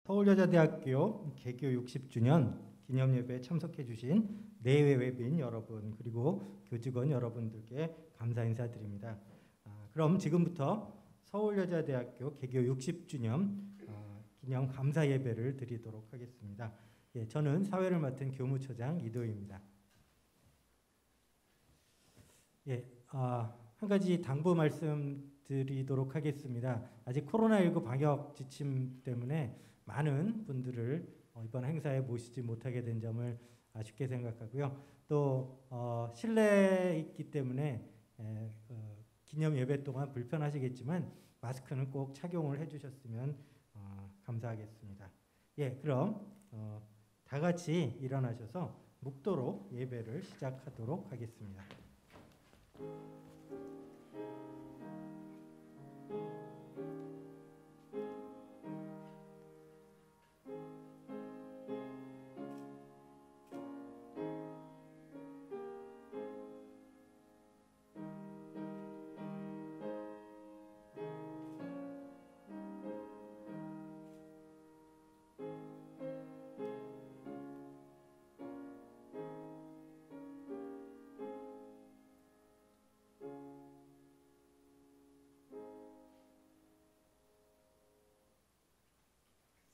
서울여자대학교 개교 60주년 기념예배에 참석해 주신 내외 외빈 여러분 그리고 교직원 여러분들께 감사 인사드립니다. 그럼 지금부터 서울여자대학교 개교 60주년 기념 감사 예배를 드리도록 하겠습니다. 예, 저는 사회를 맡은 교무처장 이도희입니다. 예, 한 가지 당부 말씀드리도록 하겠습니다. 아직 코로나19 방역 지침 때문에 많은 분들을 이번 행사에 모시지 못하게 된 점을 아쉽게 생각하고요. 또 실내에 있기 때문에 기념 예배 동안 불편하시겠지만 마스크는 꼭 착용을 해주셨으면 감사하겠습니다. 예, 그럼 다 같이 일어나셔서 묵도로 예배를 시작하도록 하겠습니다.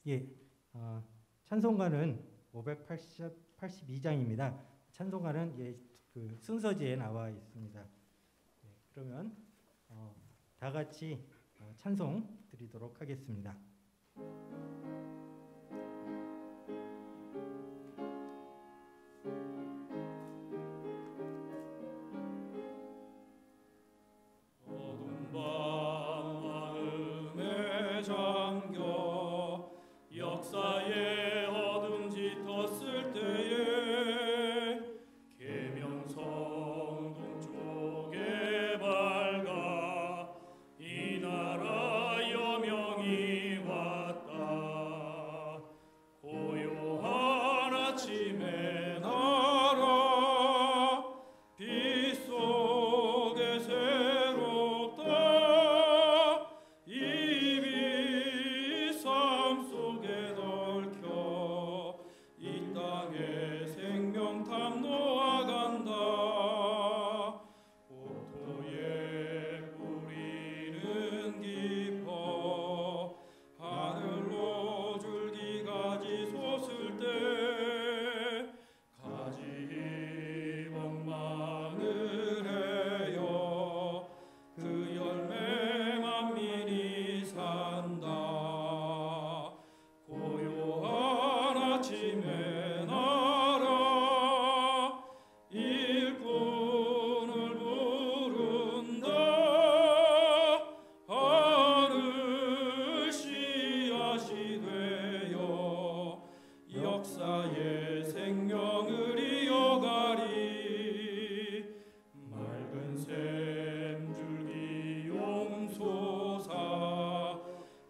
예, 찬송가는 582장입니다. 찬송가는 그 순서지에 나와 있습니다. 예, 그러면 다 같이 찬송 드리도록 하겠습니다.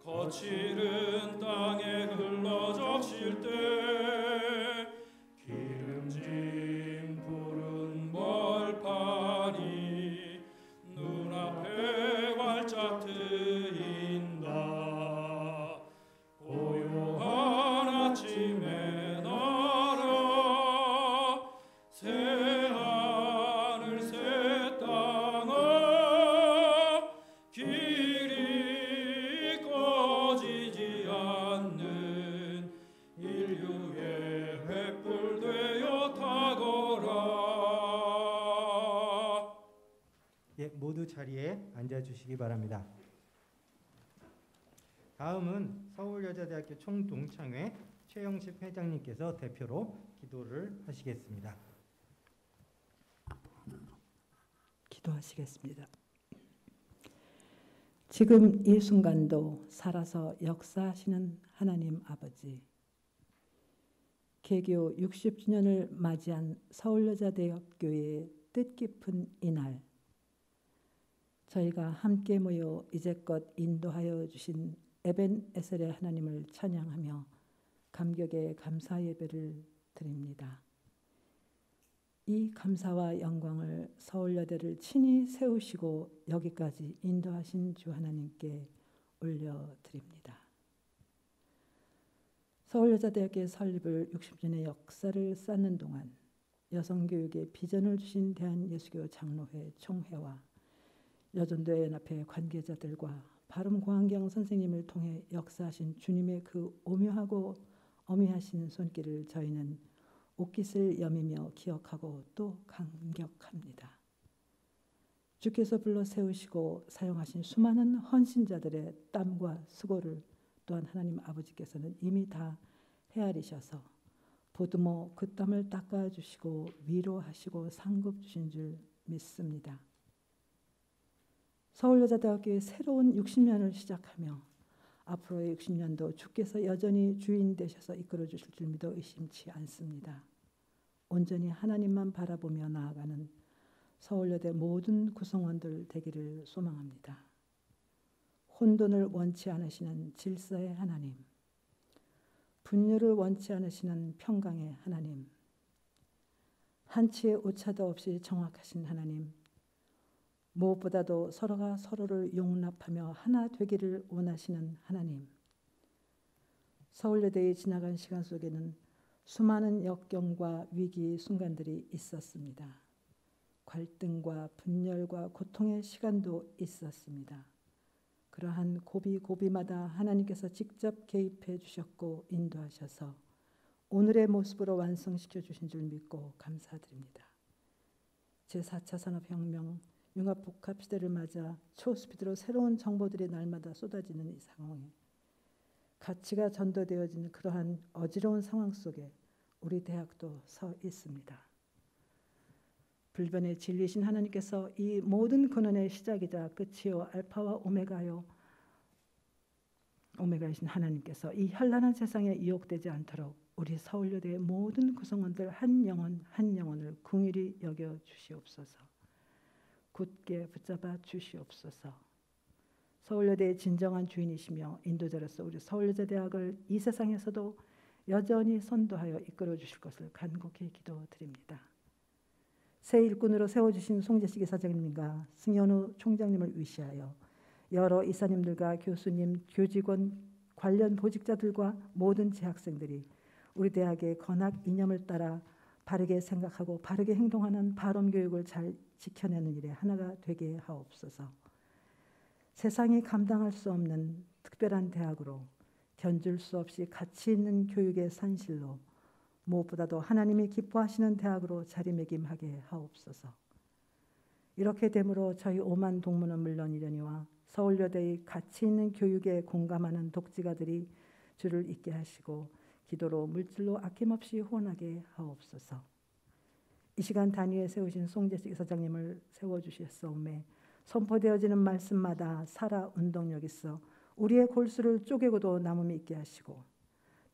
거칠은 땅에 흘러 적실 때 기름진 푸른 벌판이 눈앞에 활짝 트인다. 고요한 아침에 날아 새 하늘 새 땅아 길이 꺼지지 않는 인류의 횃불 되어 타거라. 예, 모두 자리에 앉아주시기 바랍니다. 다음은 서울여자대학교 총동창회 최영식 회장님께서 대표로 기도를 하시겠습니다. 기도하시겠습니다. 지금 이 순간도 살아서 역사하시는 하나님 아버지, 개교 60주년을 맞이한 서울여자대학교의 뜻깊은 이날, 저희가 함께 모여 이제껏 인도하여 주신 에벤에셀의 하나님을 찬양하며 감격의 감사 예배를 드립니다. 이 감사와 영광을 서울여대를 친히 세우시고 여기까지 인도하신 주 하나님께 올려드립니다. 서울여자대학교의 설립을 60년의 역사를 쌓는 동안 여성교육에 비전을 주신 대한예수교 장로회 총회와 여전도회 연합회 관계자들과 바름광경 선생님을 통해 역사하신 주님의 그 오묘하고 어미하신 손길을 저희는 옷깃을 여미며 기억하고 또 감격합니다. 주께서 불러 세우시고 사용하신 수많은 헌신자들의 땀과 수고를 또한 하나님 아버지께서는 이미 다 헤아리셔서 보듬어 그 땀을 닦아주시고 위로하시고 상급 주신 줄 믿습니다. 서울여자대학교의 새로운 60년을 시작하며 앞으로의 60년도 주께서 여전히 주인 되셔서 이끌어 주실 줄 믿어 의심치 않습니다. 온전히 하나님만 바라보며 나아가는 서울여대 모든 구성원들 되기를 소망합니다. 혼돈을 원치 않으시는 질서의 하나님, 분열을 원치 않으시는 평강의 하나님, 한치의 오차도 없이 정확하신 하나님, 무엇보다도 서로가 서로를 용납하며 하나 되기를 원하시는 하나님. 서울여대의 지나간 시간 속에는 수많은 역경과 위기 순간들이 있었습니다. 갈등과 분열과 고통의 시간도 있었습니다. 그러한 고비고비마다 하나님께서 직접 개입해 주셨고 인도하셔서 오늘의 모습으로 완성시켜 주신 줄 믿고 감사드립니다. 제4차 산업혁명 융합복합 시대를 맞아 초스피드로 새로운 정보들이 날마다 쏟아지는 이 상황에 가치가 전도되어지는 그러한 어지러운 상황 속에 우리 대학도 서 있습니다. 불변의 진리신 하나님께서 이 모든 근원의 시작이자 끝이요 알파와 오메가이신 하나님께서 이 현란한 세상에 유혹되지 않도록 우리 서울여대의 모든 구성원들 한 영혼 한 영혼을 긍휼히 여겨 주시옵소서. 굳게 붙잡아 주시옵소서. 서울여대의 진정한 주인이시며 인도자로서 우리 서울여자대학을 이 세상에서도 여전히 선도하여 이끌어 주실 것을 간곡히 기도드립니다. 새 일꾼으로 세워주신 송재식 이사장님과 승현우 총장님을 위시하여 여러 이사님들과 교수님, 교직원, 관련 보직자들과 모든 재학생들이 우리 대학의 건학 이념을 따라 바르게 생각하고 바르게 행동하는 바른 교육을 잘 지켜내는 일에 하나가 되게 하옵소서. 세상이 감당할 수 없는 특별한 대학으로 견줄 수 없이 가치 있는 교육의 산실로 무엇보다도 하나님이 기뻐하시는 대학으로 자리매김하게 하옵소서. 이렇게 되므로 저희 오만 동문은 물론이려니와 서울여대의 가치 있는 교육에 공감하는 독지가들이 주를 잊게 하시고 기도로 물질로 아낌없이 후원하게 하옵소서. 이 시간 단위에 세우신 송재식 이사장님을 세워주셨사오매 선포되어지는 말씀마다 살아 운동력 있어 우리의 골수를 쪼개고도 남음이 있게 하시고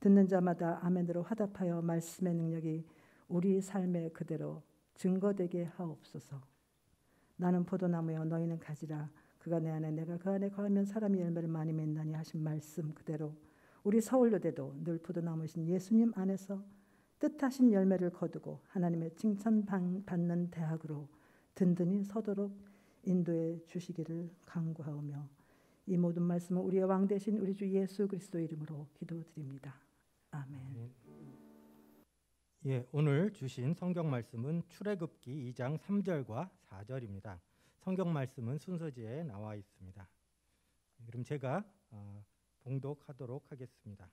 듣는 자마다 아멘으로 화답하여 말씀의 능력이 우리 삶에 그대로 증거되게 하옵소서. 나는 포도나무여 너희는 가지라. 그가 내 안에 내가 그 안에 거하면 사람이 열매를 많이 맺나니 하신 말씀 그대로 우리 서울여대도 늘 포도나무이신 예수님 안에서 뜻하신 열매를 거두고 하나님의 칭찬받는 대학으로 든든히 서도록 인도해 주시기를 간구하오며 이 모든 말씀은 우리의 왕 되신 우리 주 예수 그리스도 이름으로 기도드립니다. 아멘. 예, 오늘 주신 성경 말씀은 출애굽기 2장 3절과 4절입니다. 성경 말씀은 순서지에 나와 있습니다. 그럼 제가 봉독하도록 하겠습니다.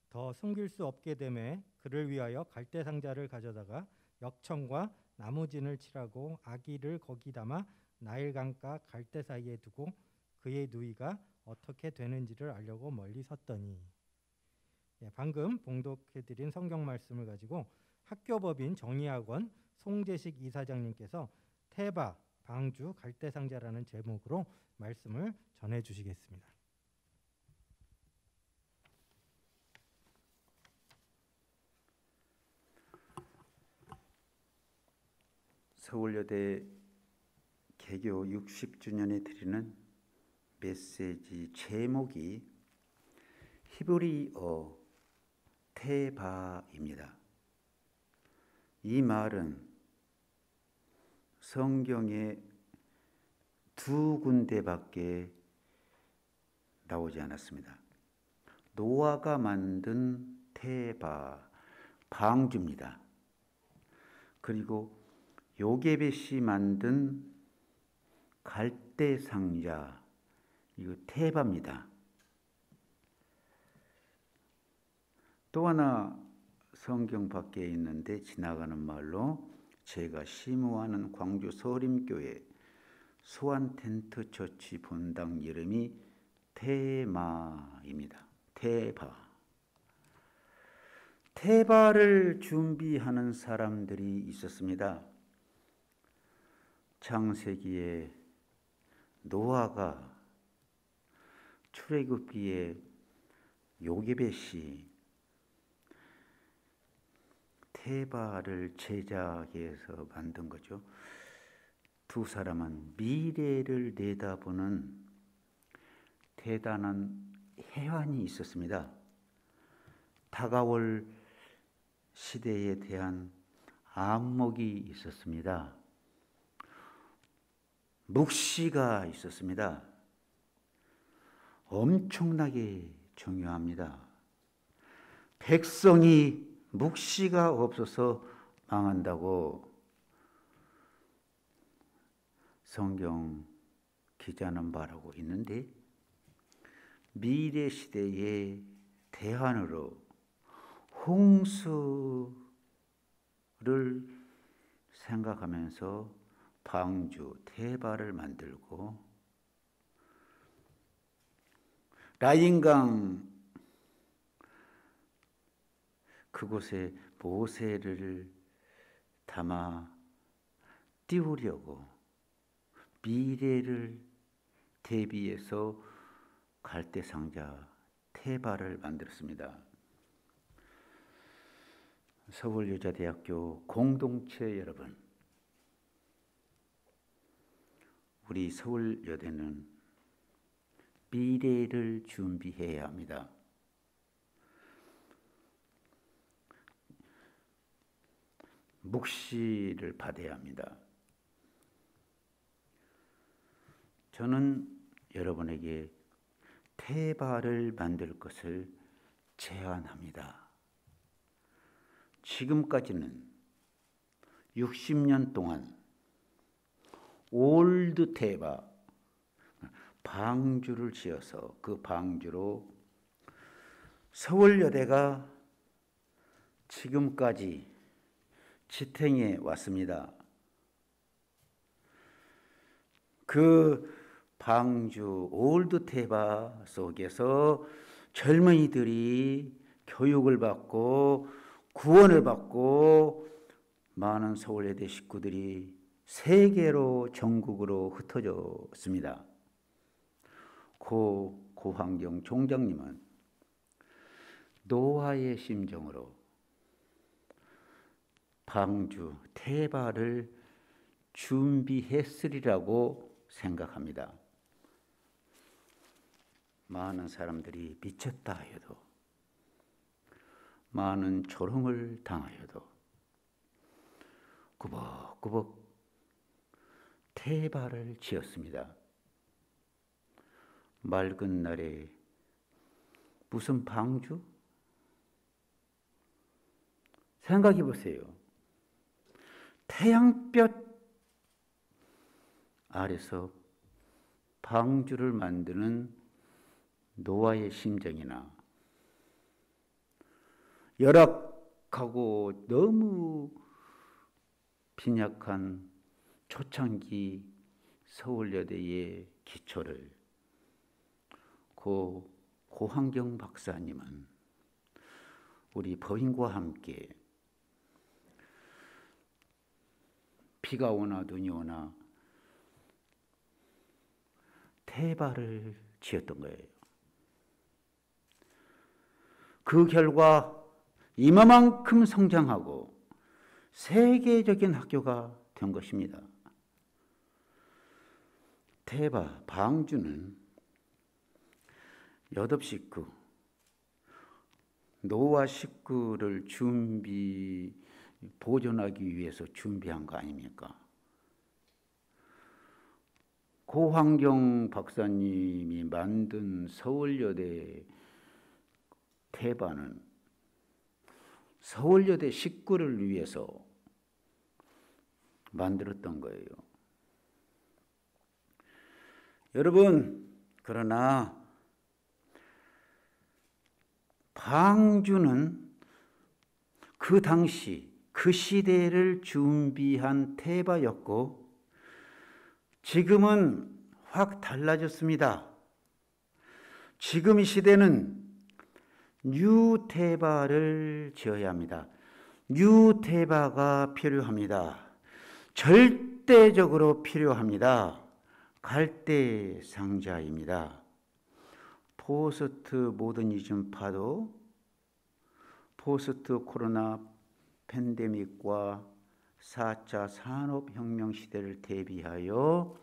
더 숨길 수 없게 되매 그를 위하여 갈대 상자를 가져다가 역청과 나무진을 칠하고 아기를 거기 담아 나일강가 갈대 사이에 두고 그의 누이가 어떻게 되는지를 알려고 멀리 섰더니. 예, 방금 봉독해드린 성경 말씀을 가지고 학교법인 정의학원 송재식 이사장님께서 태바 방주 갈대상자라는 제목으로 말씀을 전해주시겠습니다. 서울여대 개교 60주년에 드리는 메시지 제목이 히브리어 테바입니다. 이 말은 성경에 두 군데밖에 나오지 않았습니다. 노아가 만든 테바 방주입니다. 그리고 요게벳이 만든 갈대 상자, 이거 테바입니다. 또 하나 성경 밖에 있는데 지나가는 말로 제가 시무하는 광주 서림교회 소환 텐트 처치 본당 이름이 테마입니다. 테바. 테바를 준비하는 사람들이 있었습니다. 창세기에 노아가, 출애굽기에 요게벳이 테바를 제작해서 만든 거죠. 두 사람은 미래를 내다보는 대단한 해안이 있었습니다. 다가올 시대에 대한 안목이 있었습니다. 묵시가 있었습니다. 엄청나게 중요합니다. 백성이 묵시가 없어서 망한다고 성경 기자는 말하고 있는데, 미래 시대의 대안으로 홍수를 생각하면서 방주, 테바를 만들고, 라인강 그곳에 모세를 담아 띄우려고 미래를 대비해서 갈대상자 테바를 만들었습니다. 서울여자대학교 공동체 여러분, 우리 서울여대는 미래를 준비해야 합니다. 묵시를 받아야 합니다. 저는 여러분에게 테바를 만들 것을 제안합니다. 지금까지는 60년 동안 올드 테바, 방주를 지어서 그 방주로 서울여대가 지금까지 지탱해 왔습니다. 그 방주 올드 테바 속에서 젊은이들이 교육을 받고 구원을 받고 많은 서울여대 식구들이 세계로 전국으로 흩어졌습니다. 고환경 총장님은 노아의 심정으로 방주 테바를 준비했으리라고 생각합니다. 많은 사람들이 미쳤다 해도, 많은 조롱을 당하여도 꾸벅꾸벅 테바를 지었습니다. 맑은 날에 무슨 방주? 생각해 보세요. 태양볕 아래서 방주를 만드는 노아의 심정이나, 열악하고 너무 빈약한 초창기 서울여대의 기초를 고환경 박사님은 우리 부인과 함께 비가 오나 눈이 오나 테바를 지었던 거예요. 그 결과 이만큼 성장하고 세계적인 학교가 된 것입니다. 테바 방주는 8식구, 노아 식구를 보존하기 위해서 준비한 거 아닙니까? 고환경 박사님이 만든 서울여대 태바는 서울여대 식구를 위해서 만들었던 거예요. 여러분, 그러나 방주는 그 당시 그 시대를 준비한 태바였고 지금은 확 달라졌습니다. 지금 이 시대는 뉴태바를 지어야 합니다. 뉴태바가 필요합니다. 절대적으로 필요합니다. 갈대상자입니다. 포스트 모더니즘 파도, 포스트 코로나 팬데믹과 4차 산업혁명 시대를 대비하여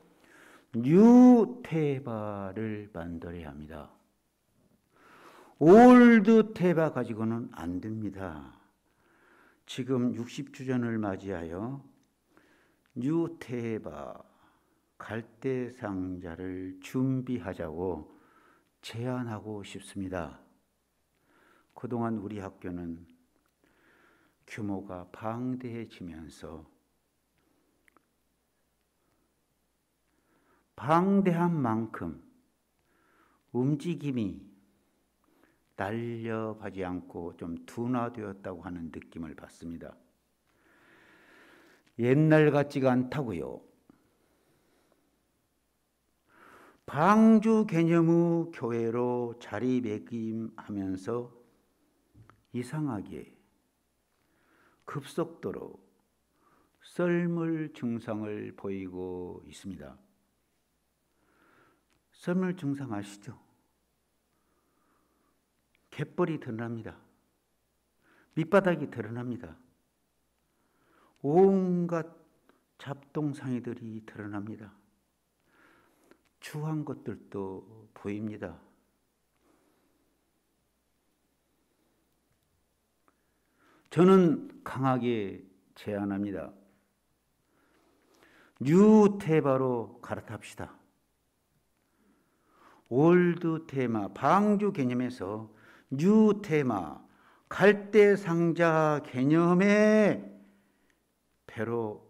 뉴태바를 만들어야 합니다. 올드 태바 가지고는 안 됩니다. 지금 60주년을 맞이하여 뉴태바 갈대상자를 준비하자고 제안하고 싶습니다. 그동안 우리 학교는 규모가 방대해지면서 방대한 만큼 움직임이 날렵하지 않고 좀 둔화되었다고 하는 느낌을 받습니다. 옛날 같지가 않다고요. 방주 개념의 교회로 자리매김하면서 이상하게 급속도로 썰물 증상을 보이고 있습니다. 썰물 증상 아시죠? 갯벌이 드러납니다. 밑바닥이 드러납니다. 온갖 잡동사니들이 드러납니다. 추한 것들도 보입니다. 저는 강하게 제안합니다. 뉴태바로 갈아탑시다. 올드 테마, 방주 개념에서 뉴 테마, 갈대상자 개념의 배로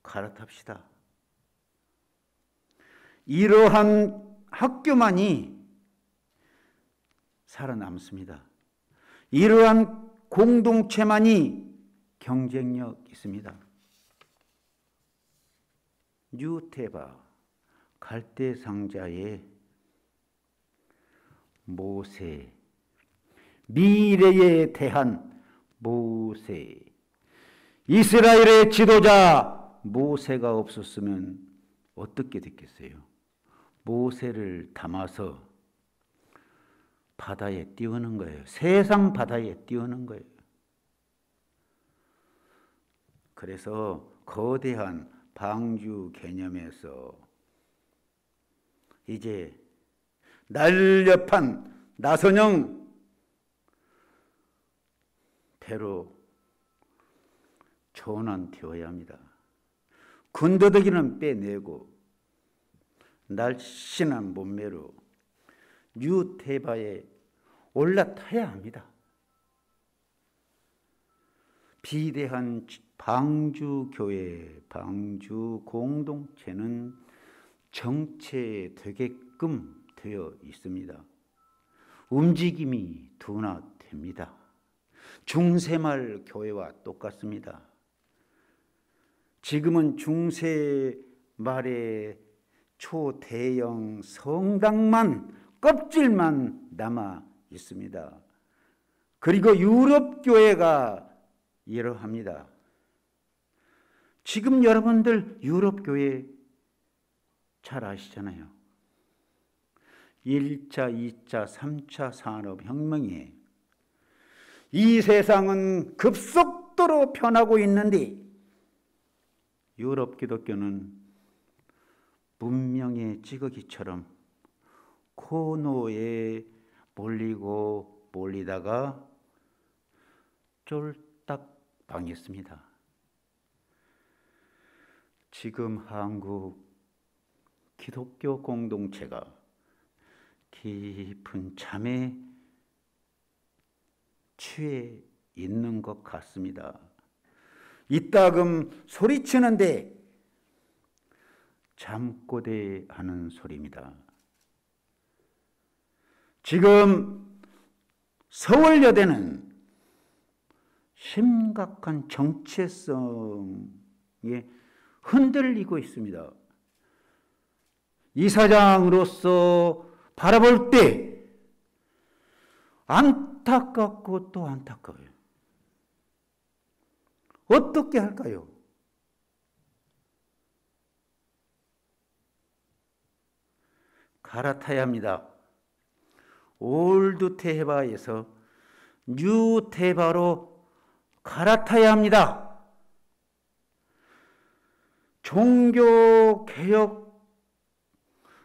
갈아탑시다. 이러한 학교만이 살아남습니다. 이러한 공동체만이 경쟁력 있습니다. 뉴테바, 갈대상자의 모세, 미래에 대한 모세, 이스라엘의 지도자 모세가 없었으면 어떻게 됐겠어요? 모세를 담아서 바다에 띄우는 거예요. 세상 바다에 띄우는 거예요. 그래서 거대한 방주 개념에서 이제 날렵한 나선형 배로 전환되어야 합니다. 군더더기는 빼내고 날씬한 몸매로 뉴테바에 올라타야 합니다. 비대한 방주교회, 방주 공동체는 정체되게끔 되어 있습니다. 움직임이 둔화됩니다. 중세말 교회와 똑같습니다. 지금은 중세말의 초대형 성당만, 껍질만 남아 있습니다. 그리고 유럽 교회가 이러합니다. 지금 여러분들 유럽 교회 잘 아시잖아요. 1차, 2차, 3차 산업혁명에 이 세상은 급속도로 변하고 있는데 유럽 기독교는 문명의 찌꺼기처럼 코너에 몰리고 몰리다가 쫄딱 망했습니다. 지금 한국 기독교 공동체가 깊은 잠에 취해 있는 것 같습니다. 이따금 소리치는데 잠꼬대 하는 소리입니다. 지금 서울여대는 심각한 정체성에 흔들리고 있습니다. 이사장으로서 바라볼 때 안타깝고 또 안타까워요. 어떻게 할까요? 갈아타야 합니다. 올드 테바에서 뉴 테바로 갈아타야 합니다. 종교개혁,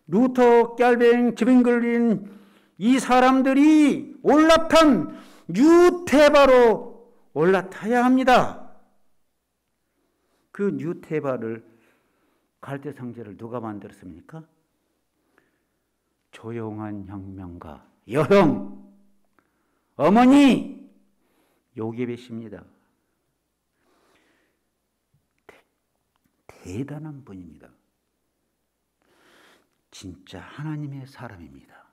루터, 깔뱅, 지빙글린 이 사람들이 올라탄 뉴 테바로 올라타야 합니다. 그 뉴 테바를 갈대상자를 누가 만들었습니까? 조용한 혁명가 여형 어머니 요괴배십니다. 대단한 분입니다. 진짜 하나님의 사람입니다.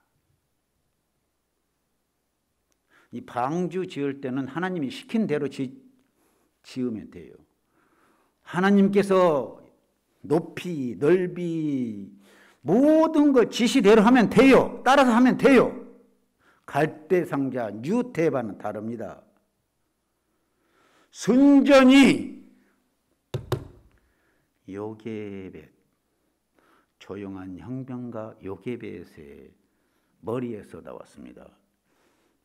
이 방주 지을 때는 하나님이 시킨 대로 지으면 돼요. 하나님께서 높이, 넓이 모든 걸 지시대로 하면 돼요. 따라서 하면 돼요. 갈대상자 뉴테바는 다릅니다. 순전히 요게벳, 조용한 혁명가 요게벳의 머리에서 나왔습니다.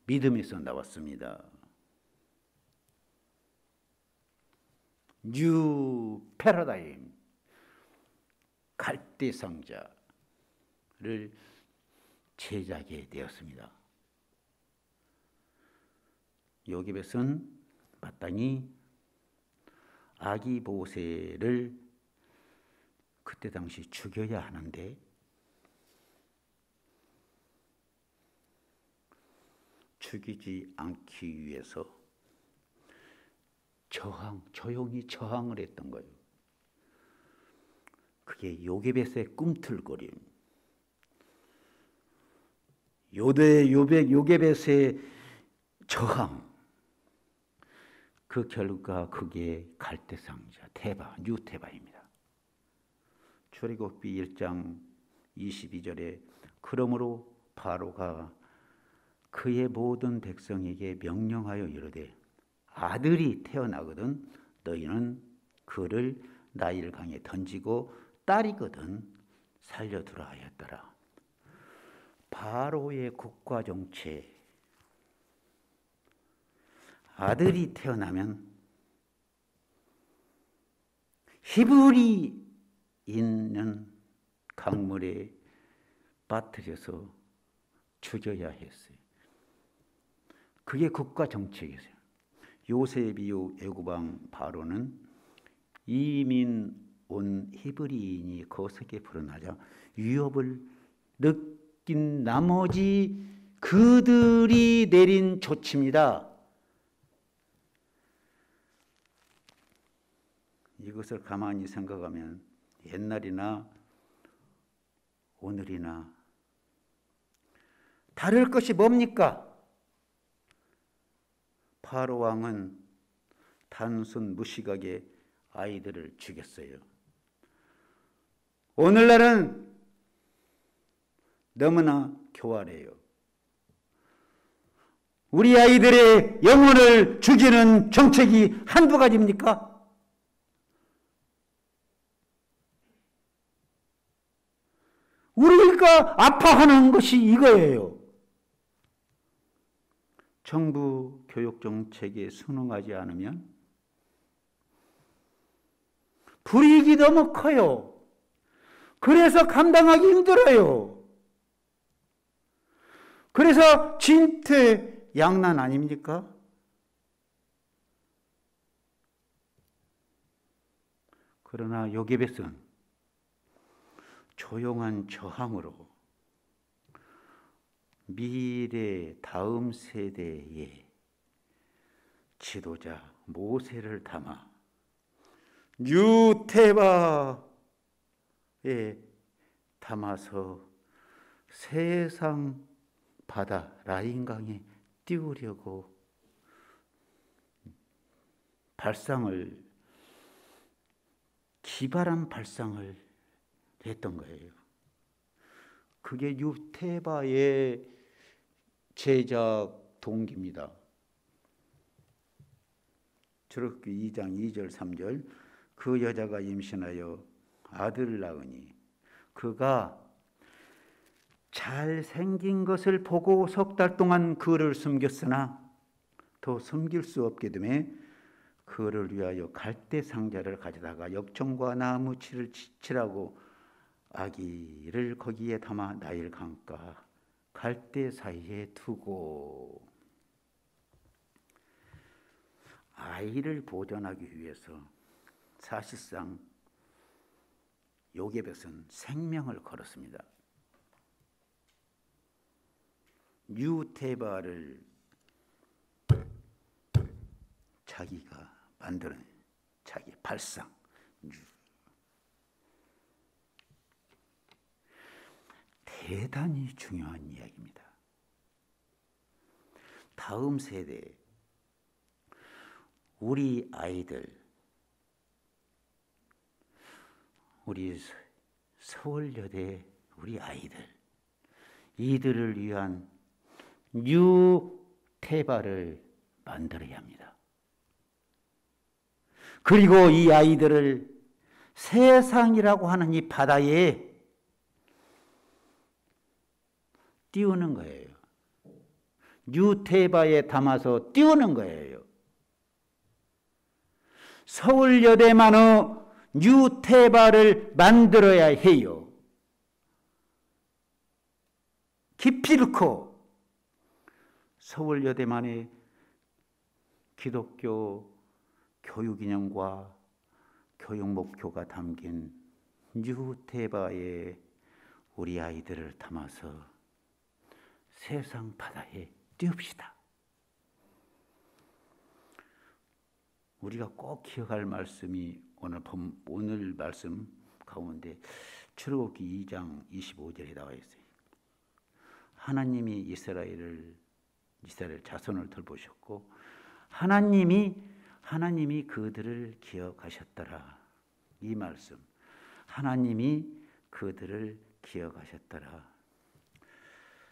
믿음에서 나왔습니다. 뉴 패러다임, 갈대상자를 제작하게 되었습니다. 요게벳은 마땅히 아기 모세를 그때 당시 죽여야 하는데 죽이지 않기 위해서 조용히 저항을 했던 거예요. 그게 요게벳의 꿈틀거림, 요게벳의 저항, 그 결과 그게 갈대상자 테바, 뉴테바입니다. 출애굽기 1장 22절에 그러므로 바로가 그의 모든 백성에게 명령하여 이르되 아들이 태어나거든 너희는 그를 나일 강에 던지고 딸이거든 살려두라 하였더라. 바로의 국가 정체, 아들이 태어나면 히브리 있는 강물에 빠뜨려서 죽여야 했어요. 그게 국가 정책이었어요. 요셉이요 애굽왕 바로는 이민 온 히브리인이 거세게 불어나자 위협을 느낀 나머지 그들이 내린 조치입니다. 이것을 가만히 생각하면 옛날이나 오늘이나 다를 것이 뭡니까? 바로 왕은 단순 무식하게 아이들을 죽였어요. 오늘날은 너무나 교활해요. 우리 아이들의 영혼을 죽이는 정책이 한두 가지입니까? 우리가 아파하는 것이 이거예요. 정부 교육 정책에 순응하지 않으면 불이익이 너무 커요. 그래서 감당하기 힘들어요. 그래서 진퇴양난 아닙니까? 그러나 요게벳은 조용한 저항으로 미래 다음 세대에 지도자 모세를 담아 유태바에 담아서 세상 바다 라인강에 띄우려고 기발한 발상을 했던 거예요. 그게 유태바의 제작 동기입니다. 출애굽기 2장 2절 3절 그 여자가 임신하여 아들을 낳으니 그가 잘생긴 것을 보고 6달 동안 그를 숨겼으나 더 숨길 수 없게 되매 그를 위하여 갈대 상자를 가져다가 역청과 나무치를 칠하고 아기를 거기에 담아 나일 강가 갈대 사이에 두고 아이를 보존하기 위해서 사실상 요게벳은 생명을 걸었습니다. 유태바를 자기가 만드는 자기 발상, 대단히 중요한 이야기입니다. 다음 세대 우리 아이들, 우리 서울여대 우리 아이들, 이들을 위한 유태바를 만들어야 합니다. 그리고 이 아이들을 세상이라고 하는 이 바다에 띄우는 거예요. 유태바에 담아서 띄우는 거예요. 서울여대만의 유태바를 만들어야 해요. 기필코 서울여대만의 기독교 교육 이념과 교육 목표가 담긴 유태바에 우리 아이들을 담아서 세상 바다에 띄웁시다. 우리가 꼭 기억할 말씀이 오늘 말씀 가운데 출애굽기 2장 25절에 나와 있어요. 하나님이 이스라엘 자손을 돌보셨고 하나님이 그들을 기억하셨더라. 이 말씀. 하나님이 그들을 기억하셨더라.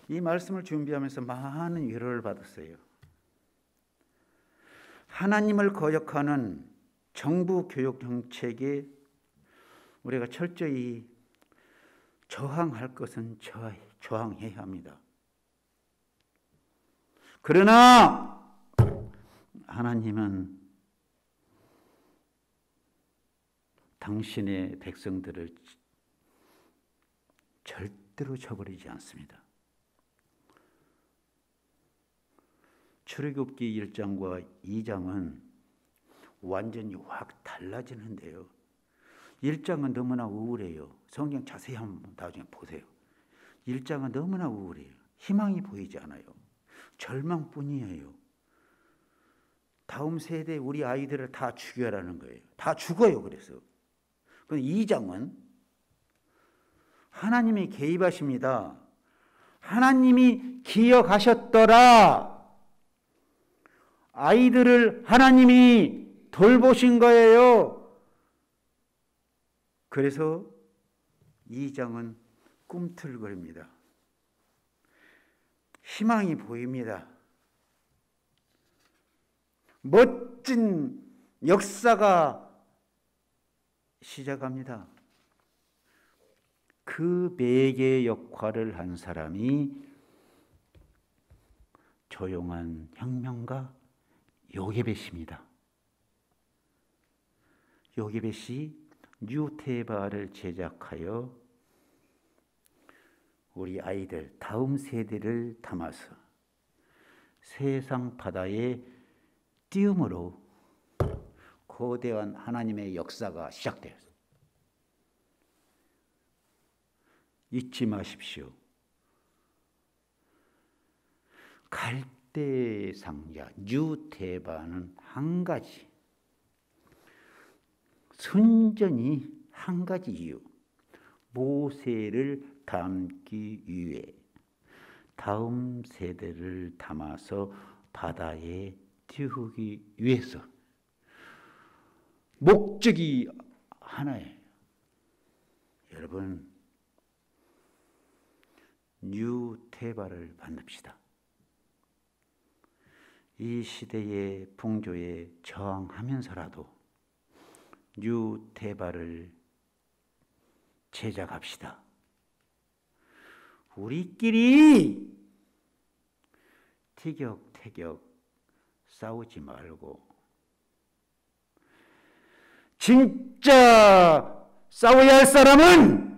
이 말씀을 준비하면서 많은 위로를 받았어요. 하나님을 거역하는 정부 교육 정책에 우리가 철저히 저항할 것은 저항해야 합니다. 그러나 하나님은 당신의 백성들을 절대로 저버리지 않습니다. 출애굽기 1장과 2장은 완전히 확 달라지는데요. 1장은 너무나 우울해요. 성경 자세히 한번 나중에 보세요. 1장은 너무나 우울해요. 희망이 보이지 않아요. 절망뿐이에요. 다음 세대 우리 아이들을 다 죽여라는 거예요. 다 죽어요. 그래서. 그런데 2장은 하나님이 개입하십니다. 하나님이 기억하셨더라. 아이들을 하나님이 돌보신 거예요. 그래서 2장은 꿈틀거립니다. 희망이 보입니다. 멋진 역사가 시작합니다. 그 매개 역할을 한 사람이 조용한 혁명가 요게벳입니다. 요게벳이 유태바를 제작하여 우리 아이들 다음 세대를 담아서 세상 바다에 띄움으로 거대한 하나님의 역사가 시작되었습니다. 잊지 마십시오. 확대상자 뉴테바는 한 가지, 순전히 한 가지 이유, 모세를 담기 위해 다음 세대를 담아서 바다에 띄우기 위해서. 목적이 하나예요. 여러분, 뉴테바를 만듭시다. 이 시대의 풍조에 저항하면서라도 뉴테바를 제작합시다. 우리끼리 티격태격 싸우지 말고 진짜 싸워야 할 사람은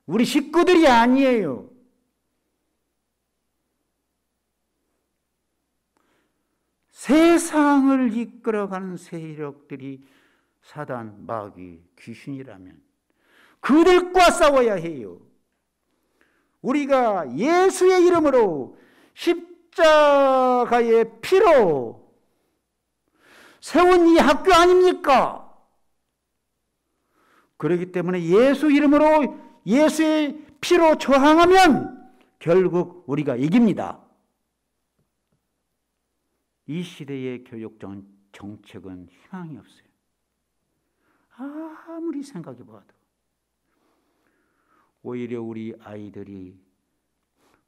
우리 식구들이 아니에요. 세상을 이끌어가는 세력들이 사단, 마귀, 귀신이라면 그들과 싸워야 해요. 우리가 예수의 이름으로 십자가의 피로 세운 이 학교 아닙니까? 그렇기 때문에 예수 이름으로 예수의 피로 저항하면 결국 우리가 이깁니다. 이 시대의 교육 정책은 희망이 없어요. 아무리 생각해봐도 오히려 우리 아이들이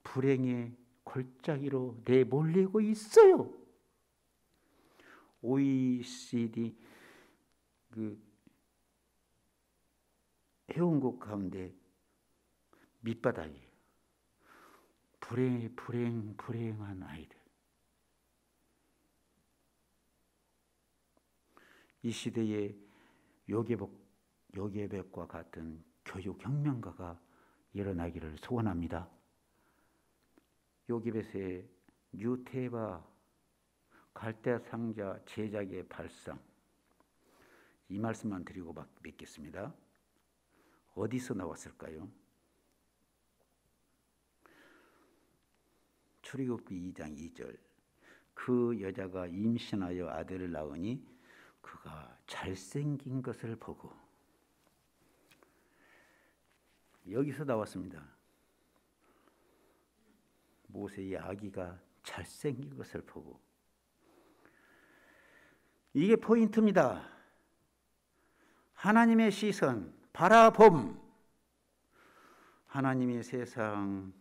불행의 골짜기로 내몰리고 있어요. OECD 회원국 가운데 밑바닥이에요. 불행한 아이들. 이 시대에 요괴백과 같은 교육혁명가가 일어나기를 소원합니다. 요괴백의 뉴테바 갈대상자 제작의 발상, 이 말씀만 드리고 맺겠습니다. 어디서 나왔을까요? 출애굽기 2장 2절. 그 여자가 임신하여 아들을 낳으니 그가 잘생긴 것을 보고. 여기서 나왔습니다. 모세의 아기가 잘생긴 것을 보고. 이게 포인트입니다. 하나님의 시선, 바라봄. 하나님이 세상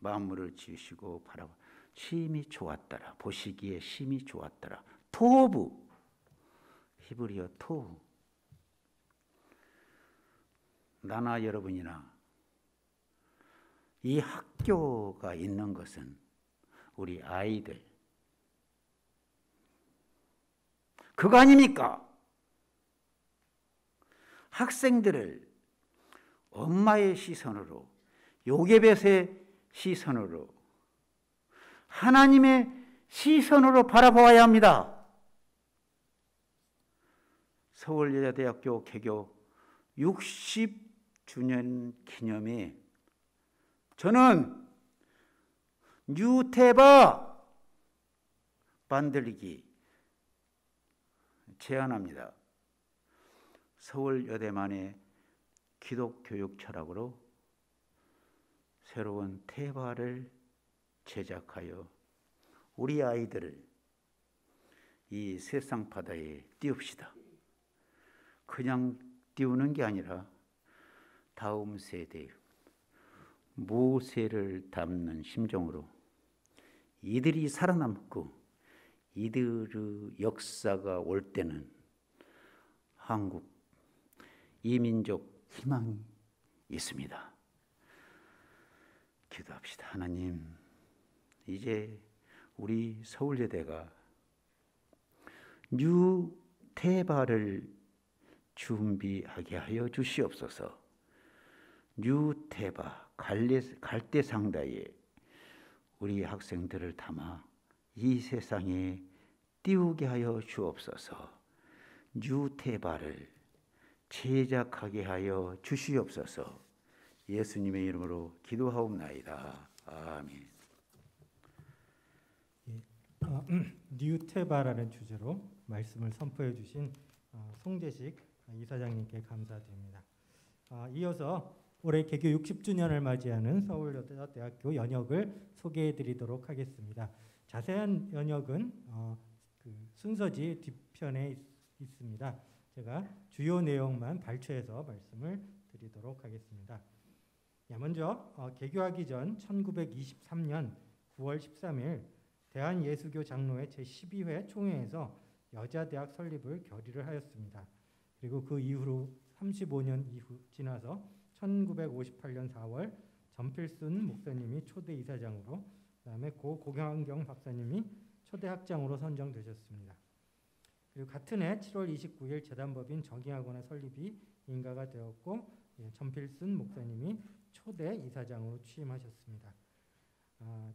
만물을 지으시고 바라보 심히 좋았더라. 보시기에 심히 좋았더라. 토부, 히브리어 토. 나나 여러분이나 이 학교가 있는 것은 우리 아이들, 그거 아닙니까? 학생들을 엄마의 시선으로, 요괴벳의 시선으로, 하나님의 시선으로 바라보아야 합니다. 서울여자대학교 개교 60주년 기념에 저는 뉴테바 만들기 제안합니다. 서울여대만의 기독교육 철학으로 새로운 테바를 제작하여 우리 아이들을 이 세상 바다에 띄웁시다. 그냥 띄우는 게 아니라 다음 세대 모세를 담는 심정으로 이들이 살아남고 이들의 역사가 올 때는 한국 이민족 희망이 있습니다. 기도합시다. 하나님, 이제 우리 서울여대가 뉴테바를 준비하게 하여 주시옵소서. 뉴테바 갈대상다에 우리 학생들을 담아 이 세상에 띄우게 하여 주옵소서. 뉴테바를 제작하게 하여 주시옵소서. 예수님의 이름으로 기도하옵나이다. 아멘. 뉴테바라는 주제로 말씀을 선포해 주신 송재식 이사장님께 감사드립니다. 이어서 올해 개교 60주년을 맞이하는 서울여자대학교 연역을 소개해 드리도록 하겠습니다. 자세한 연역은 그 순서지 뒤편에 있습니다. 제가 주요 내용만 발췌해서 말씀을 드리도록 하겠습니다. 먼저 개교하기 전 1923년 9월 13일 대한예수교 장로회 제12회 총회에서 여자대학 설립을 결의를 하였습니다. 그리고 그 이후로 35년 지나서 1958년 4월 전필순 목사님이 초대 이사장으로, 그다음에 고 고경경 박사님이 초대 학장으로 선정되셨습니다. 그리고 같은 해 7월 29일 재단법인 정의학원의 설립이 인가가 되었고, 전필순 목사님이 초대 이사장으로 취임하셨습니다.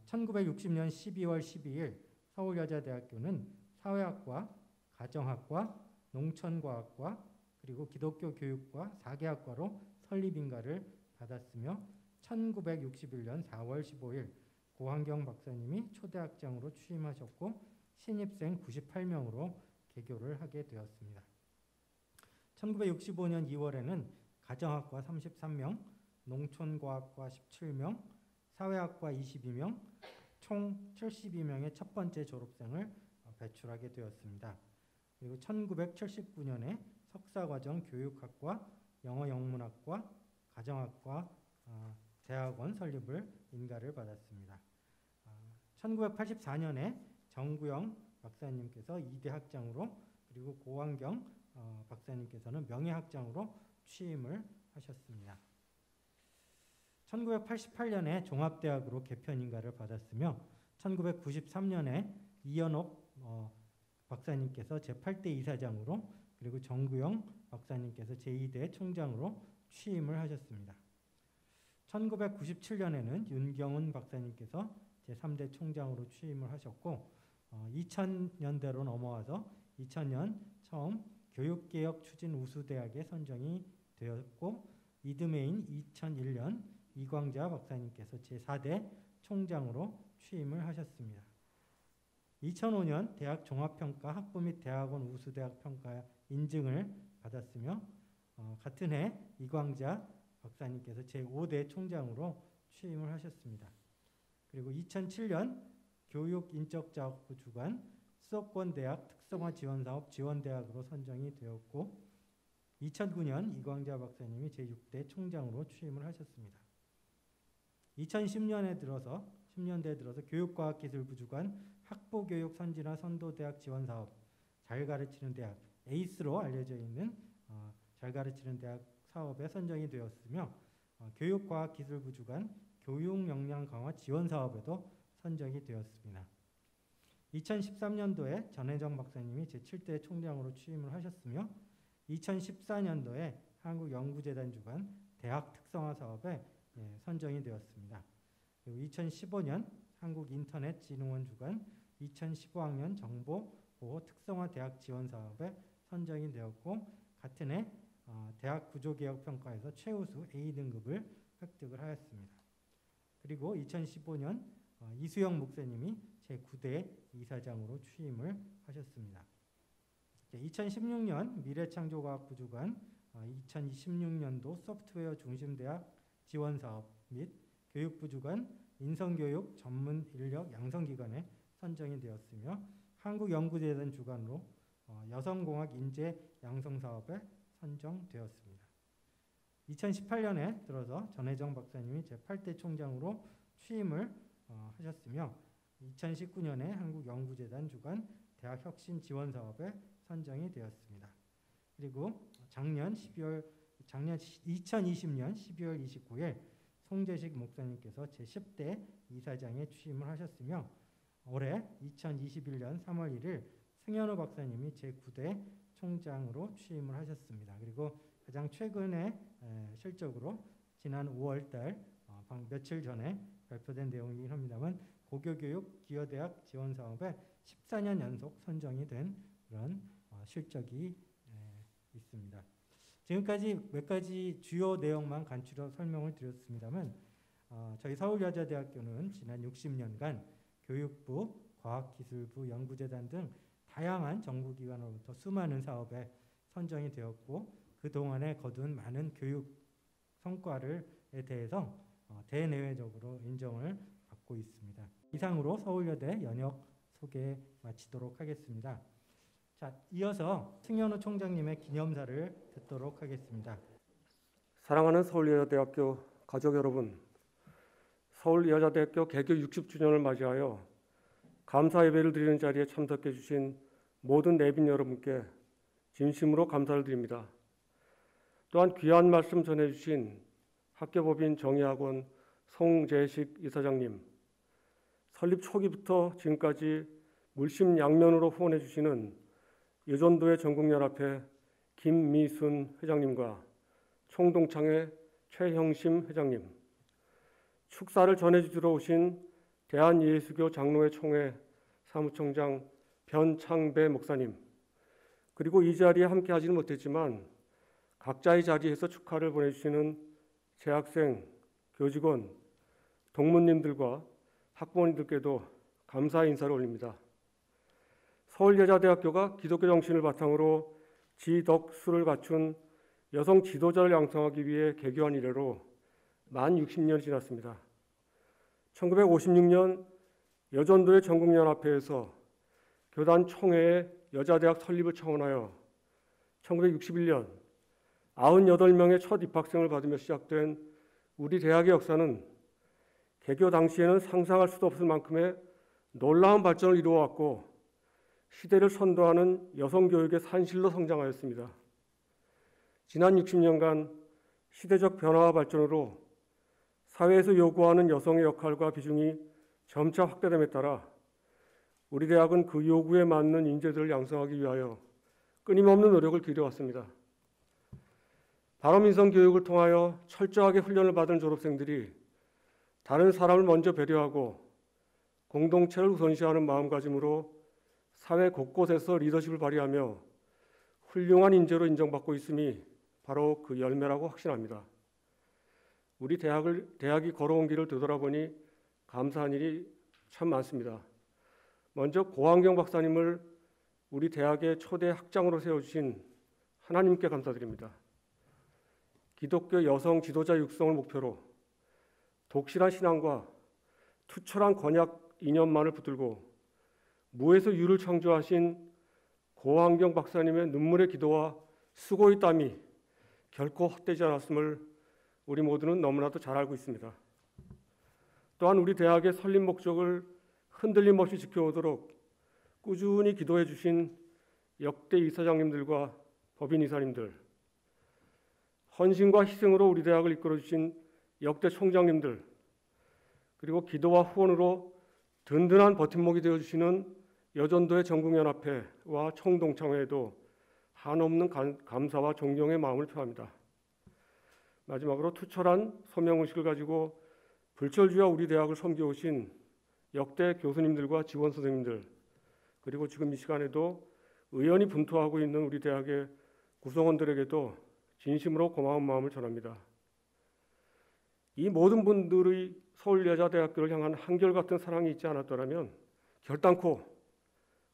1960년 12월 12일 서울여자대학교는 사회학과, 가정학과, 농촌과학과, 그리고 기독교 교육과 4개학과로 설립인가를 받았으며 1961년 4월 15일 고환경 박사님이 초대학장으로 취임하셨고 신입생 98명으로 개교를 하게 되었습니다. 1965년 2월에는 가정학과 33명, 농촌과학과 17명, 사회학과 22명, 총 72명의 첫 번째 졸업생을 배출하게 되었습니다. 그리고 1979년에 석사과정 교육학과, 영어영문학과, 가정학과, 대학원 설립을 인가를 받았습니다. 1984년에 정구영 박사님께서 2대 학장으로, 그리고 고환경 박사님께서는 명예학장으로 취임을 하셨습니다. 1988년에 종합대학으로 개편 인가를 받았으며 1993년에 이연옥 박사님께서 제8대 이사장으로, 그리고 정구영 박사님께서 제2대 총장으로 취임을 하셨습니다. 1997년에는 윤경훈 박사님께서 제3대 총장으로 취임을 하셨고 2000년대로 넘어와서 2000년 처음 교육개혁 추진 우수대학에 선정이 되었고 이듬해인 2001년 이광자 박사님께서 제4대 총장으로 취임을 하셨습니다. 2005년 대학 종합평가 학부 및 대학원 우수대학 평가 인증을 받았으며 같은 해 이광자 박사님께서 제5대 총장으로 취임을 하셨습니다. 그리고 2007년 교육인적작업부 주관 수도권대학 특성화지원사업 지원대학으로 선정이 되었고 2009년 이광자 박사님이 제6대 총장으로 취임을 하셨습니다. 2010년대에 들어서 교육과학기술부 주관 학부교육 선진화 선도대학 지원사업 잘 가르치는 대학 에이스로 알려져 있는 잘 가르치는 대학 사업에 선정이 되었으며 교육과학기술부 주관 교육 역량 강화 지원 사업에도 선정이 되었습니다. 2013년도에 전혜정 박사님이 제7대 총장으로 취임을 하셨으며 2014년도에 한국연구재단 주관 대학 특성화 사업에 선정이 되었습니다. 그리고 2015년 한국인터넷진흥원 주관 2015학년 정보보호 특성화 대학 지원 사업에 선정이 되었고 같은 해 대학 구조개혁 평가에서 최우수 A등급을 획득을 하였습니다. 그리고 2015년 이수영 목사님이 제9대 이사장으로 취임을 하셨습니다. 2016년 미래창조과학부 주관 2026년도 소프트웨어 중심대학 지원사업 및 교육부 주관 인성교육 전문 인력 양성기관에 선정이 되었으며 한국연구재단 주관으로 여성공학 인재 양성사업에 선정되었습니다. 2018년에 들어서 전혜정 박사님이 제8대 총장으로 취임을 하셨으며 2019년에 한국연구재단 주관 대학혁신 지원사업에 선정이 되었습니다. 그리고 작년 2020년 12월 29일 송재식 목사님께서 제10대 이사장에 취임을 하셨으며 올해 2021년 3월 1일 승현우 박사님이 제9대 총장으로 취임을 하셨습니다. 그리고 가장 최근에 실적으로 지난 5월달 며칠 전에 발표된 내용이긴 합니다만 고교교육 기여대학 지원사업에 14년 연속 선정이 된 그런 실적이 있습니다. 지금까지 몇 가지 주요 내용만 간추려 설명을 드렸습니다만 저희 서울여자대학교는 지난 60년간 교육부, 과학기술부 연구재단 등 다양한 정부기관으로부터 수많은 사업에 선정이 되었고 그동안에 거둔 많은 교육 성과에 대해서 대내외적으로 인정을 받고 있습니다. 이상으로 서울여대 연역 소개 마치도록 하겠습니다. 자, 이어서 승현우 총장님의 기념사를 듣도록 하겠습니다. 사랑하는 서울여자대학교 가족 여러분, 서울여자대학교 개교 60주년을 맞이하여 감사 예배를 드리는 자리에 참석해 주신 모든 내빈 여러분께 진심으로 감사를 드립니다. 또한 귀한 말씀 전해주신 학교법인 정의학원 송재식 이사장님, 설립 초기부터 지금까지 물심양면으로 후원해 주시는 여전도의 전국연합회 김미순 회장님과 총동창회 최형심 회장님, 축사를 전해주러 오신 대한예수교 장로회 총회 사무총장 변창배 목사님, 그리고 이 자리에 함께 하지는 못했지만 각자의 자리에서 축하를 보내주시는 재학생, 교직원, 동문님들과 학부모님들께도 감사의 인사를 올립니다. 서울여자대학교가 기독교 정신을 바탕으로 지덕수를 갖춘 여성 지도자를 양성하기 위해 개교한 이래로 만 60년이 지났습니다. 1956년 여전도의 전국연합회에서 교단 총회의 여자대학 설립을 청원하여 1961년 98명의 첫 입학생을 받으며 시작된 우리 대학의 역사는 개교 당시에는 상상할 수도 없을 만큼의 놀라운 발전을 이루어왔고 시대를 선도하는 여성교육의 산실로 성장하였습니다. 지난 60년간 시대적 변화와 발전으로 사회에서 요구하는 여성의 역할과 비중이 점차 확대됨에 따라 우리 대학은 그 요구에 맞는 인재들을 양성하기 위하여 끊임없는 노력을 기울여왔습니다. 바로민선 교육을 통하여 철저하게 훈련을 받은 졸업생들이 다른 사람을 먼저 배려하고 공동체를 우선시하는 마음가짐으로 사회 곳곳에서 리더십을 발휘하며 훌륭한 인재로 인정받고 있음이 바로 그 열매라고 확신합니다. 우리 대학이 걸어온 길을 되돌아보니 감사한 일이 참 많습니다. 먼저 고환경 박사님을 우리 대학의 초대 학장으로 세워주신 하나님께 감사드립니다. 기독교 여성 지도자 육성을 목표로 독실한 신앙과 투철한 건약 이념만을 붙들고 무에서 유를 창조하신 고환경 박사님의 눈물의 기도와 수고의 땀이 결코 헛되지 않았음을 우리 모두는 너무나도 잘 알고 있습니다. 또한 우리 대학의 설립 목적을 흔들림 없이 지켜오도록 꾸준히 기도해 주신 역대 이사장님들과 법인 이사님들, 헌신과 희생으로 우리 대학을 이끌어 주신 역대 총장님들, 그리고 기도와 후원으로 든든한 버팀목이 되어 주시는 여전도의 전국연합회와 총동창회에도 한없는 감사와 존경의 마음을 표합니다. 마지막으로 투철한 소명의식을 가지고 불철주야 우리 대학을 섬겨오신 역대 교수님들과 지원 선생님들, 그리고 지금 이 시간에도 의연히 분투하고 있는 우리 대학의 구성원들에게도 진심으로 고마운 마음을 전합니다. 이 모든 분들의 서울여자대학교를 향한 한결같은 사랑이 있지 않았더라면 결단코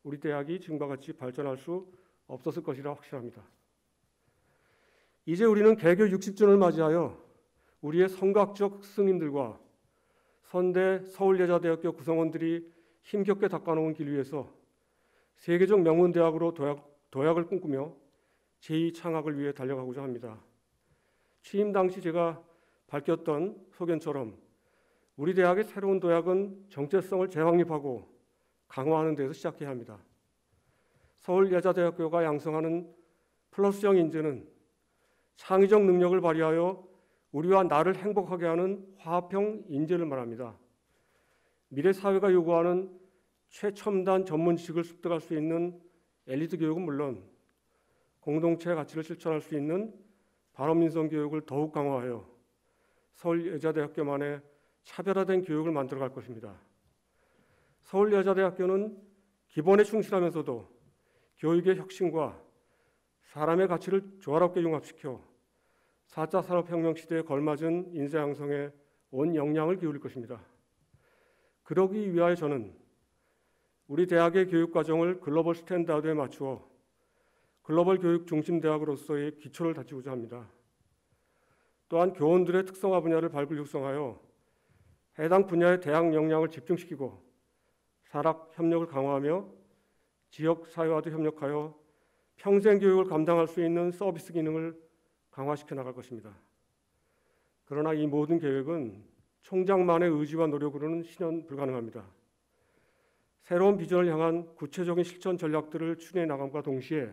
우리 대학이 지금과 같이 발전할 수 없었을 것이라 확신합니다. 이제 우리는 개교 60주년을 맞이하여 우리의 성각적 스승님들과 선대 서울여자대학교 구성원들이 힘겹게 닦아놓은 길 위에서 세계적 명문대학으로 도약을 꿈꾸며 제2창학을 위해 달려가고자 합니다. 취임 당시 제가 밝혔던 소견처럼 우리 대학의 새로운 도약은 정체성을 재확립하고 강화하는 데서 시작해야 합니다. 서울여자대학교가 양성하는 플러스형 인재는 창의적 능력을 발휘하여 우리와 나를 행복하게 하는 화합형 인재를 말합니다. 미래 사회가 요구하는 최첨단 전문 지식을 습득할 수 있는 엘리트 교육은 물론 공동체 가치를 실천할 수 있는 바로민선 교육을 더욱 강화하여 서울여자대학교만의 차별화된 교육을 만들어갈 것입니다. 서울여자대학교는 기본에 충실하면서도 교육의 혁신과 사람의 가치를 조화롭게 융합시켜 4차 산업혁명 시대에 걸맞은 인재 양성에 온 역량을 기울일 것입니다. 그러기 위하여 저는 우리 대학의 교육 과정을 글로벌 스탠다드에 맞추어 글로벌 교육 중심 대학으로서의 기초를 다지고자 합니다. 또한 교원들의 특성화 분야를 발굴 육성하여 해당 분야의 대학 역량을 집중시키고 사락 협력을 강화하며 지역 사회와도 협력하여 평생 교육을 감당할 수 있는 서비스 기능을 강화시켜 나갈 것입니다. 그러나 이 모든 계획은 총장만의 의지와 노력으로는 실현 불가능합니다. 새로운 비전을 향한 구체적인 실천 전략들을 추진해 나감과 동시에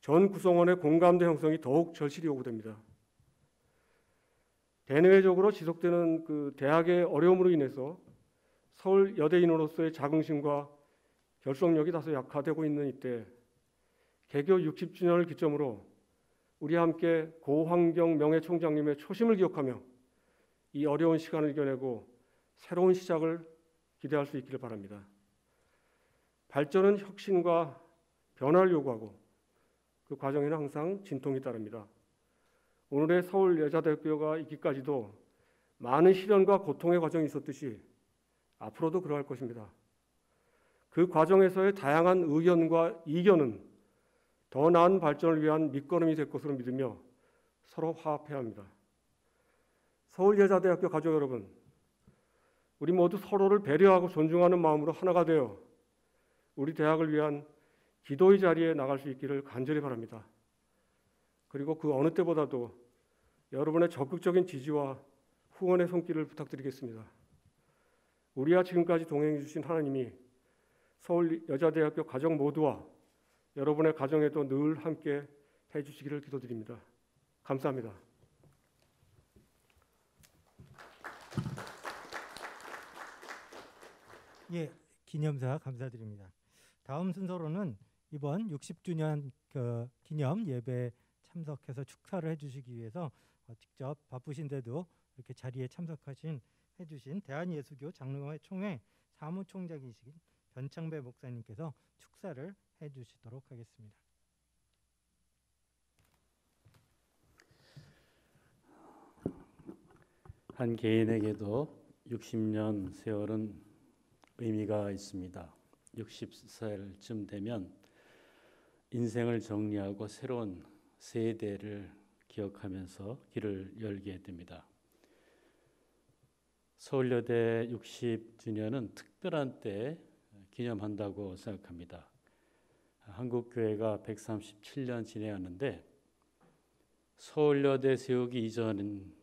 전 구성원의 공감대 형성이 더욱 절실히 요구됩니다. 대내외적으로 지속되는 그 대학의 어려움으로 인해서 서울 여대인으로서의 자긍심과 결속력이 다소 약화되고 있는 이때 개교 60주년을 기점으로 우리 함께 고환경 명예총장님의 초심을 기억하며 이 어려운 시간을 이겨내고 새로운 시작을 기대할 수 있기를 바랍니다. 발전은 혁신과 변화를 요구하고 그 과정에는 항상 진통이 따릅니다. 오늘의 서울여자대학교가 있기까지도 많은 시련과 고통의 과정이 있었듯이 앞으로도 그러할 것입니다. 그 과정에서의 다양한 의견과 이견은 더 나은 발전을 위한 밑거름이 될 것으로 믿으며 서로 화합해야 합니다. 서울여자대학교 가족 여러분, 우리 모두 서로를 배려하고 존중하는 마음으로 하나가 되어 우리 대학을 위한 기도의 자리에 나갈 수 있기를 간절히 바랍니다. 그리고 그 어느 때보다도 여러분의 적극적인 지지와 후원의 손길을 부탁드리겠습니다. 우리와 지금까지 동행해 주신 하나님이 서울여자대학교 가족 모두와 여러분의 가정에도 늘 함께 해주시기를 기도드립니다. 감사합니다. 예, 기념사 감사드립니다. 다음 순서로는 이번 60주년 기념 예배에 참석해서 축사를 해주시기 위해서 직접 바쁘신데도 이렇게 자리에 해주신 대한예수교 장로회 총회 사무총장이신 변창배 목사님께서 축사를 해주시도록 하겠습니다. 한 개인에게도 60년 세월은 의미가 있습니다. 60살쯤 되면 인생을 정리하고 새로운 세대를 기억하면서 길을 열게 됩니다. 서울여대 60주년은 특별한 때 기념한다고 생각합니다. 한국교회가 137년 지내왔는데 서울여대 세우기 이전은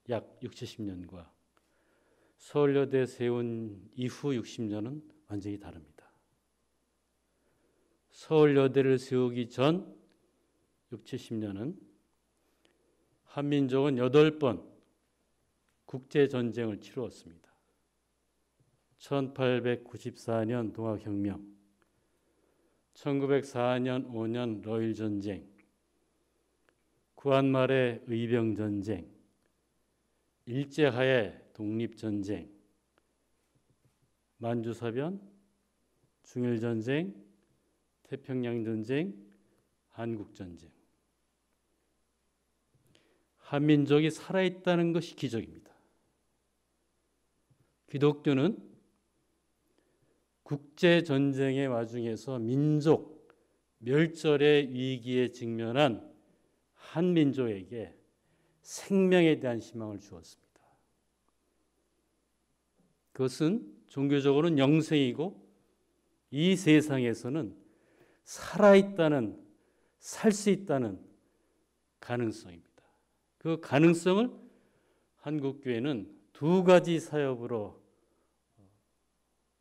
약 60년과 서울여대 세운 이후 60년은 완전히 다릅니다. 서울여대를 세우기 전 60, 70년은 한민족은 8번 국제전쟁을 치루었습니다. 1894년 동학혁명, 1904년 5년 러일전쟁, 구한말의 의병전쟁, 일제하에 독립전쟁, 만주사변, 중일전쟁, 태평양전쟁, 한국전쟁. 한민족이 살아있다는 것이 기적입니다. 기독교는 국제전쟁의 와중에서 민족 멸절의 위기에 직면한 한민족에게 생명에 대한 희망을 주었습니다. 그것은 종교적으로는 영생이고 이 세상에서는 살아있다는, 살 수 있다는 가능성입니다. 그 가능성을 한국교회는 두 가지 사역으로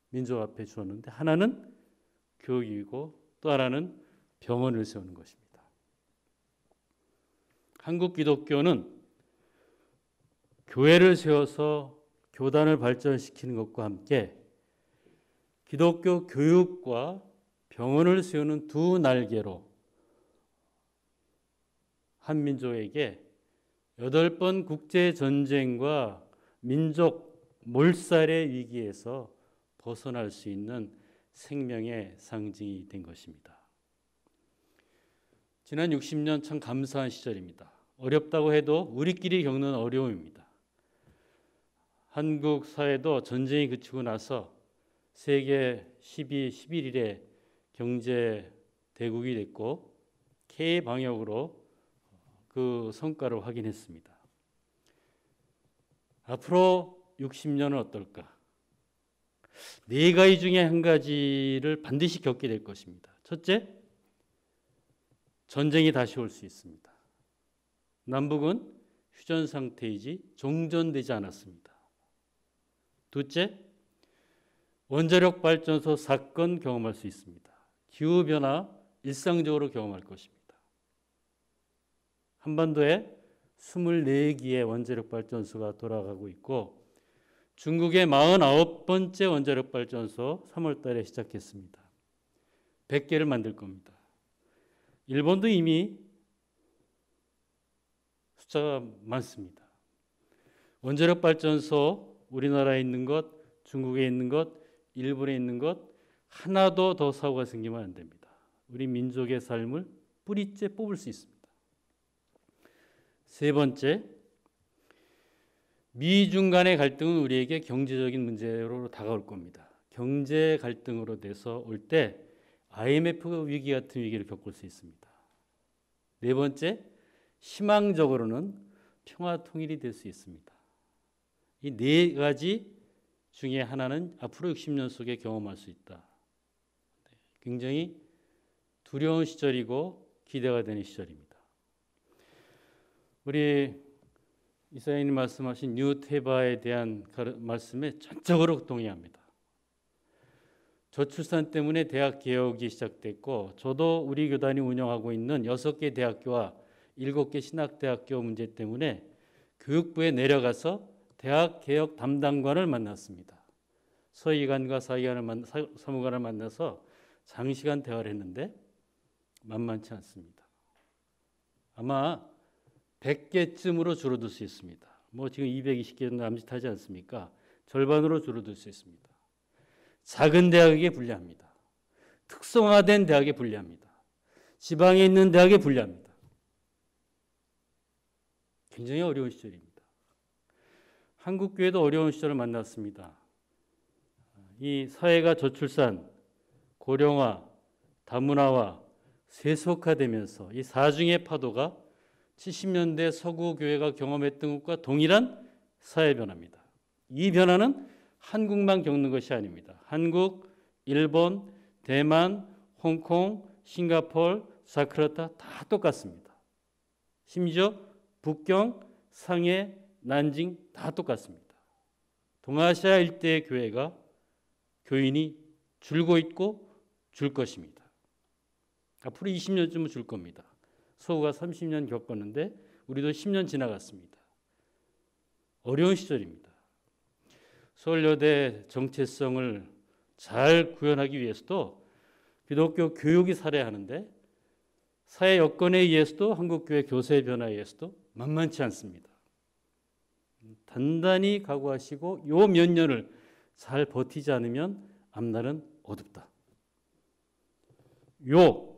민족 앞에 주었는데 하나는 교육이고 또 하나는 병원을 세우는 것입니다. 한국 기독교는 교회를 세워서 교단을 발전시키는 것과 함께 기독교 교육과 병원을 세우는 두 날개로 한민족에게 8번 국제전쟁과 민족 몰살의 위기에서 벗어날 수 있는 생명의 상징이 된 것입니다. 지난 60년 참 감사한 시절입니다. 어렵다고 해도 우리끼리 겪는 어려움입니다. 한국 사회도 전쟁이 그치고 나서 세계 12, 11일에 경제 대국이 됐고 K 방역으로 그 성과를 확인했습니다. 앞으로 60년은 어떨까? 네 가지 중에 한 가지를 반드시 겪게 될 것입니다. 첫째, 전쟁이 다시 올 수 있습니다. 남북은 휴전 상태이지 종전되지 않았습니다. 둘째, 원자력 발전소 사건 경험할 수 있습니다. 기후변화 일상적으로 경험할 것입니다. 한반도에 24기의 원자력 발전소가 돌아가고 있고 중국의 49번째 원자력 발전소 3월 달에 시작했습니다. 100개를 만들 겁니다. 일본도 이미 숫자가 많습니다. 원자력 발전소 우리나라에 있는 것, 중국에 있는 것, 일본에 있는 것 하나도 더 사고가 생기면 안 됩니다. 우리 민족의 삶을 뿌리째 뽑을 수 있습니다. 세 번째, 미중 간의 갈등은 우리에게 경제적인 문제로 다가올 겁니다. 경제 갈등으로 돼서 올 때 IMF 위기 같은 위기를 겪을 수 있습니다. 네 번째, 희망적으로는 평화 통일이 될 수 있습니다. 이 네 가지 중에 하나는 앞으로 60년 속에 경험할 수 있다. 굉장히 두려운 시절이고 기대가 되는 시절입니다. 우리 이사장님 말씀하신 뉴테바에 대한 말씀에 전적으로 동의합니다. 저출산 때문에 대학 개혁이 시작됐고 저도 우리 교단이 운영하고 있는 6개 대학교와 7개 신학대학교 문제 때문에 교육부에 내려가서 대학 개혁 담당관을 만났습니다. 서의관과 사무관을 만나서 장시간 대화를 했는데 만만치 않습니다. 아마 100개쯤으로 줄어들 수 있습니다. 뭐 지금 220개 정도 남짓하지 않습니까? 절반으로 줄어들 수 있습니다. 작은 대학에 불리합니다. 특성화된 대학에 불리합니다. 지방에 있는 대학에 불리합니다. 굉장히 어려운 시절입니다. 한국교회도 어려운 시절을 만났습니다. 이 사회가 저출산, 고령화, 다문화와 세속화되면서 이 사중의 파도가 70년대 서구 교회가 경험했던 것과 동일한 사회 변화입니다. 이 변화는 한국만 겪는 것이 아닙니다. 한국, 일본, 대만, 홍콩, 싱가포르, 자카르타 다 똑같습니다. 심지어 북경, 상해, 난징 다 똑같습니다. 동아시아 일대의 교회가 교인이 줄고 있고 줄 것입니다. 앞으로 20년쯤은 줄 겁니다. 서구가 30년 겪었는데 우리도 10년 지나갔습니다. 어려운 시절입니다. 서울여대 정체성을 잘 구현하기 위해서도 기독교 교육이 살아야 하는데 사회 여건에 의해서도 한국교회 교세 변화에 의해서도 만만치 않습니다. 단단히 각오하시고 요 몇 년을 잘 버티지 않으면 앞날은 어둡다. 요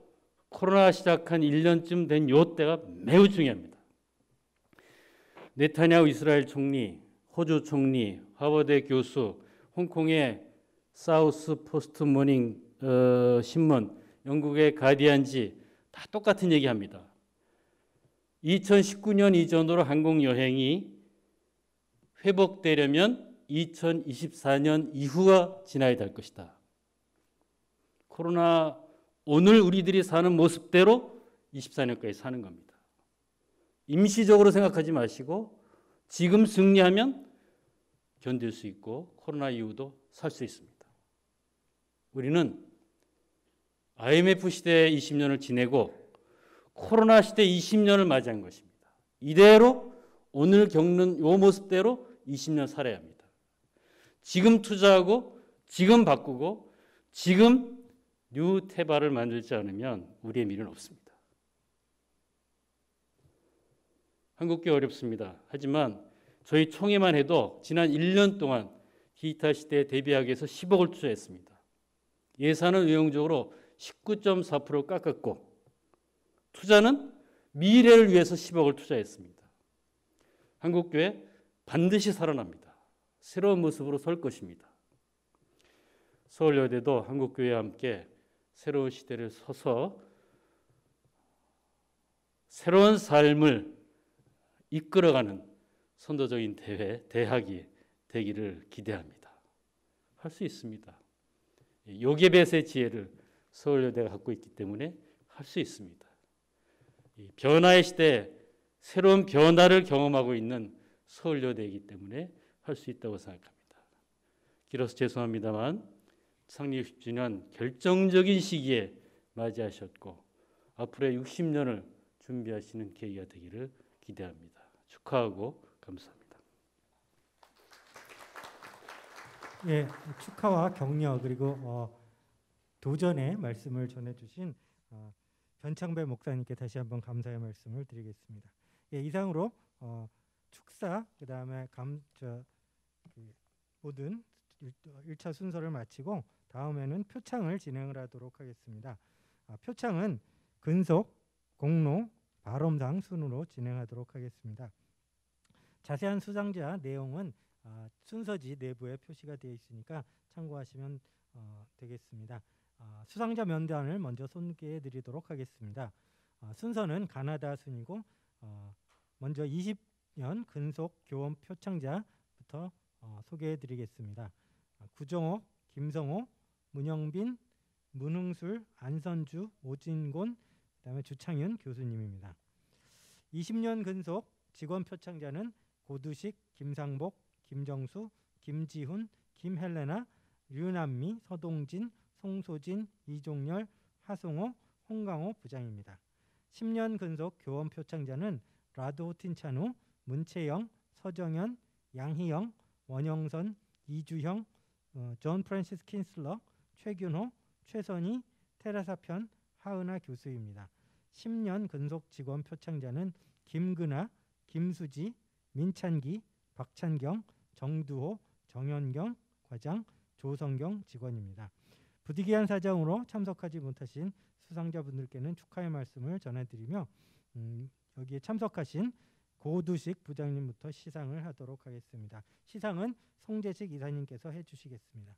코로나 시작한 1년쯤 된 요 때가 매우 중요합니다. 네타냐후 이스라엘 총리, 호주 총리, 하버드 교수, 홍콩의 사우스 포스트 모닝 신문, 영국의 가디언지 다 똑같은 얘기합니다. 2019년 이전으로 항공 여행이 회복되려면 2024년 이후가 지나야 될 것이다. 코로나 오늘 우리들이 사는 모습대로 24년까지 사는 겁니다. 임시적으로 생각하지 마시고 지금 승리하면 견딜 수 있고 코로나 이후도 살 수 있습니다. 우리는 IMF 시대 20년을 지내고 코로나 시대 20년을 맞이한 것입니다. 이대로 오늘 겪는 이 모습대로 20년 살아야 합니다. 지금 투자하고 지금 바꾸고 지금 뉴테바를 만들지 않으면 우리의 미래는 없습니다. 한국교회 어렵습니다. 하지만 저희 총회만 해도 지난 1년 동안 디지털 시대에 대비하기 위해서 10억을 투자했습니다. 예산은 의용적으로 19.4% 깎았고 투자는 미래를 위해서 10억을 투자했습니다. 한국교회 반드시 살아납니다. 새로운 모습으로 설 것입니다. 서울여대도 한국교회와 함께 새로운 시대를 서서 새로운 삶을 이끌어가는 선도적인 대학이 되기를 기대합니다. 할 수 있습니다. 요괴벳의 지혜를 서울여대가 갖고 있기 때문에 할 수 있습니다. 변화의 시대에 새로운 변화를 경험하고 있는 서울여대이기 때문에 할 수 있다고 생각합니다. 길어서 죄송합니다만 창립 60주년 결정적인 시기에 맞이하셨고 앞으로의 60년을 준비하시는 계기가 되기를 기대합니다. 축하하고 감사합니다. 예, 축하와 격려 그리고 도전의 말씀을 전해주신 변창배 목사님께 다시 한번 감사의 말씀을 드리겠습니다. 예, 이상으로 축사 그다음에 모든 1차 순서를 마치고 다음에는 표창을 진행을 하도록 하겠습니다. 표창은 근속, 공로, 발엄상 순으로 진행하도록 하겠습니다. 자세한 수상자 내용은 순서지 내부에 표시가 되어 있으니까 참고하시면 되겠습니다. 수상자 명단을 먼저 소개해 드리도록 하겠습니다. 순서는 가나다 순이고 먼저 20년 근속 교원 표창자부터 소개해 드리겠습니다. 구정옥, 김성호, 문영빈, 문흥술, 안선주, 오진곤, 그다음에 주창윤 교수님입니다. 20년 근속 직원 표창자는 고두식, 김상복, 김정수, 김지훈, 김헬레나, 류남미, 서동진, 송소진, 이종열, 하송호, 홍강호 부장입니다. 10년 근속 교원 표창자는 라도 틴찬우, 문채영, 서정현, 양희영, 원영선, 이주형, 존 프란시스 킨슬러, 최균호, 최선희, 테라사편, 하은하 교수입니다. 10년 근속 직원 표창자는 김근아, 김수지, 민찬기, 박찬경, 정두호, 정현경 과장, 조성경 직원입니다. 부득이한 사정으로 참석하지 못하신 수상자분들께는 축하의 말씀을 전해드리며 여기에 참석하신 고두식 부장님부터 시상을 하도록 하겠습니다. 시상은 송재식 이사님께서 해주시겠습니다.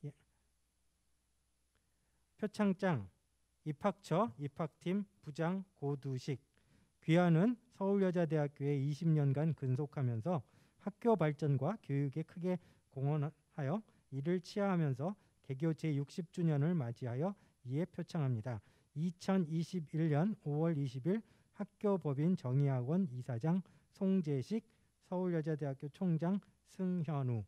예. 표창장 입학처 입학팀 부장 고두식. 귀하는 서울여자대학교에 20년간 근속하면서 학교 발전과 교육에 크게 공헌하여 이를 치하하면서 개교 제60주년을 맞이하여 이에 표창합니다. 2021년 5월 20일 학교법인 정의학원 이사장 송재식, 서울여자대학교 총장 승현우.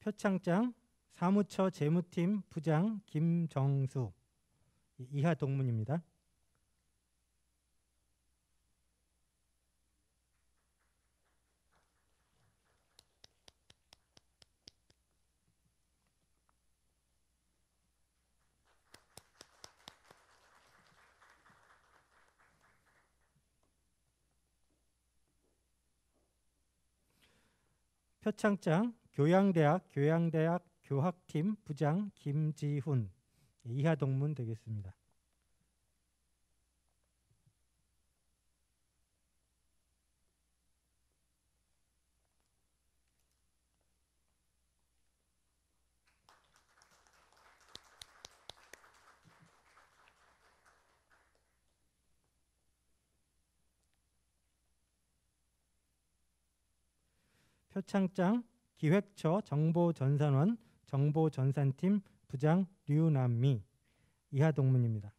표창장 사무처 재무팀 부장 김정수. 이하 동문입니다. 표창장 교양대학 교학팀 부장 김지훈. 이하 동문 되겠습니다. 표창장 기획처 정보전산원 정보전산팀 부장 류남미. 이하 동문입니다.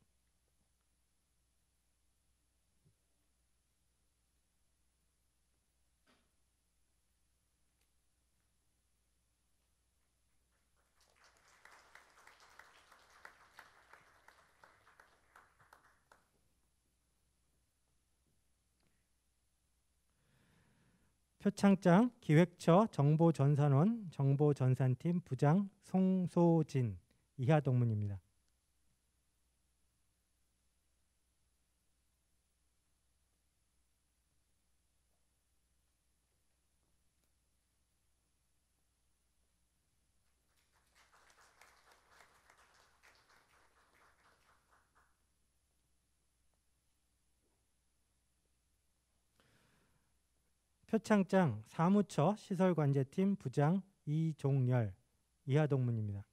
표창장 기획처 정보전산원 정보전산팀 부장 송소진. 이하 동문입니다. 표창장 사무처 시설관제팀 부장 이종열 이하 동문입니다.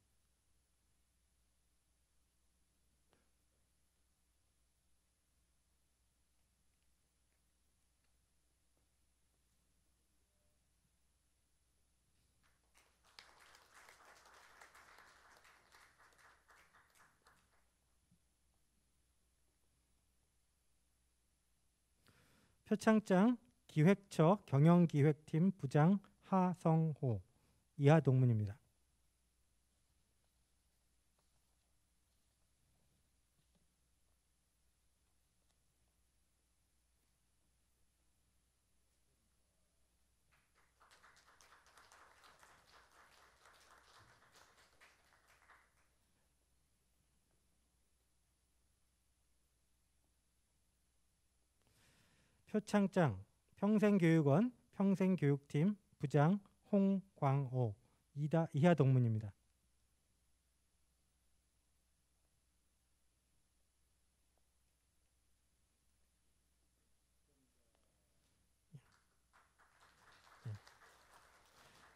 표창장 기획처 경영기획팀 부장 하성호 이하 동문입니다. 표창장 평생교육원 평생교육팀 부장 홍광호 이하 동문입니다.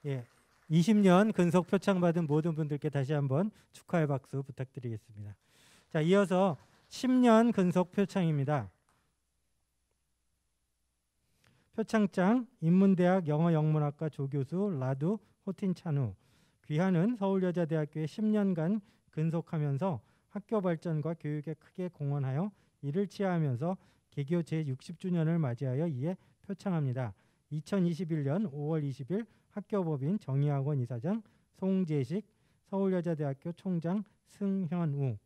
예, 20년 근속 표창 받은 모든 분들께 다시 한번 축하의 박수 부탁드리겠습니다. 자, 이어서 10년 근속 표창입니다. 표창장 인문대학 영어영문학과 조교수 라두 호틴찬우. 귀하는 서울여자대학교에 10년간 근속하면서 학교 발전과 교육에 크게 공헌하여 이를 치하하면서 개교 제60주년을 맞이하여 이에 표창합니다. 2021년 5월 20일 학교법인 정의학원 이사장 송재식, 서울여자대학교 총장 승현우.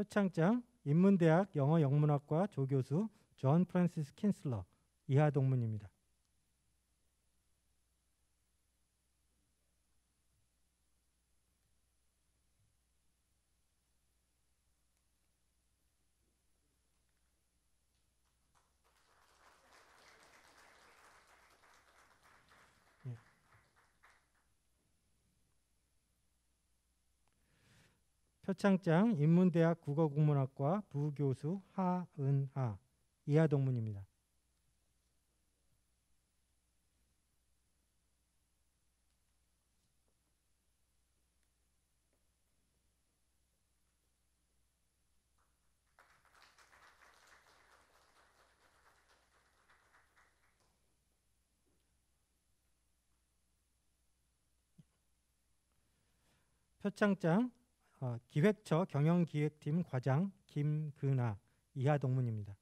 표창장 인문대학 영어영문학과 조교수 존 프란시스 킨슬러 이하 동문입니다. 표창장 인문대학 국어국문학과 부교수 하은하 이하 동문입니다. 표창장 기획처 경영기획팀 과장 김근아 이하 동문입니다.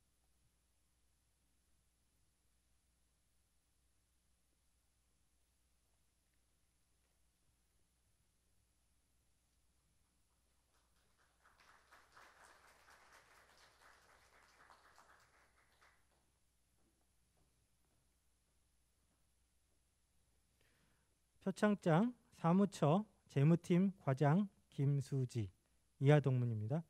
표창장 사무처 재무팀 과장 김수지 이하 동문입니다.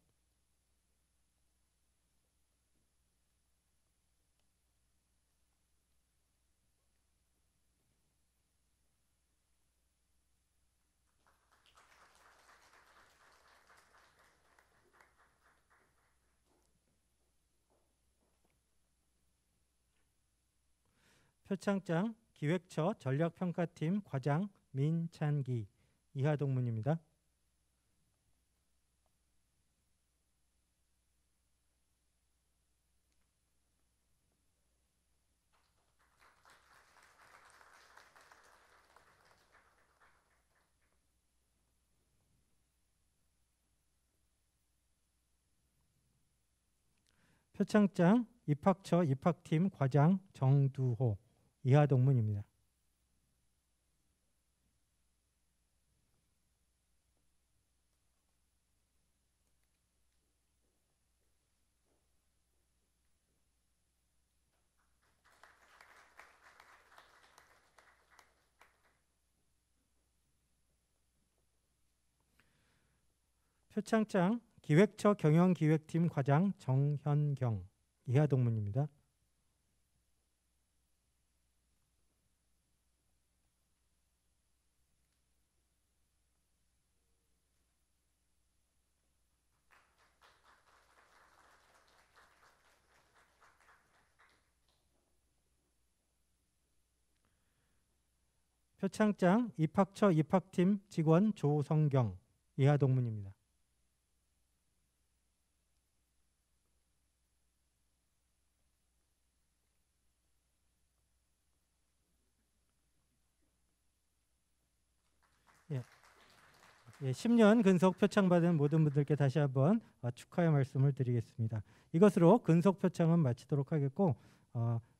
표창장 기획처 전략평가팀 과장 민찬기 이하 동문입니다. 표창장 입학처 입학팀 과장 정두호 이하 동문입니다. 표창장 기획처 경영기획팀 과장 정현경 이하 동문입니다. 표창장 입학처 입학팀 직원 조성경 이하 동문입니다. 예, 10년 근속 표창받은 모든 분들께 다시 한번 축하의 말씀을 드리겠습니다. 이것으로 근속 표창은 마치도록 하겠고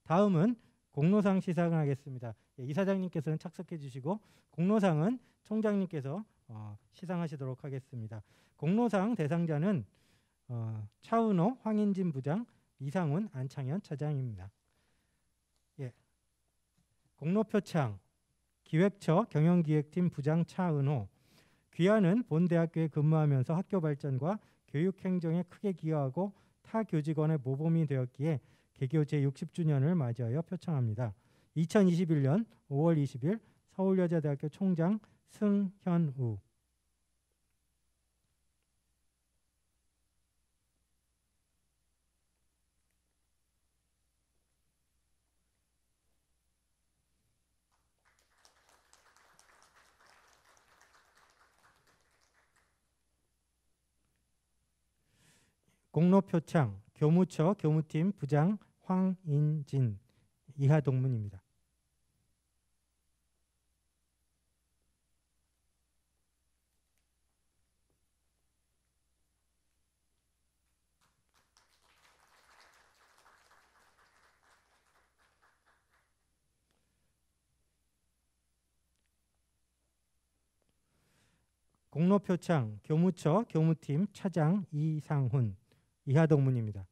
다음은 공로상 시상을 하겠습니다. 예, 이사장님께서는 착석해 주시고 공로상은 총장님께서 시상하시도록 하겠습니다. 공로상 대상자는 차은호, 황인진 부장, 이상훈, 안창현 차장입니다. 예, 공로표창 기획처 경영기획팀 부장 차은호. 귀하는 본 대학교에 근무하면서 학교 발전과 교육 행정에 크게 기여하고 타 교직원의 모범이 되었기에 개교 제60주년을 맞이하여 표창합니다. 2021년 5월 20일 서울여자대학교 총장 승현우. 공로표창 교무처 교무팀 부장 황인진 이하 동문입니다. 공로표창 교무처 교무팀 차장 이상훈 이하 동문입니다.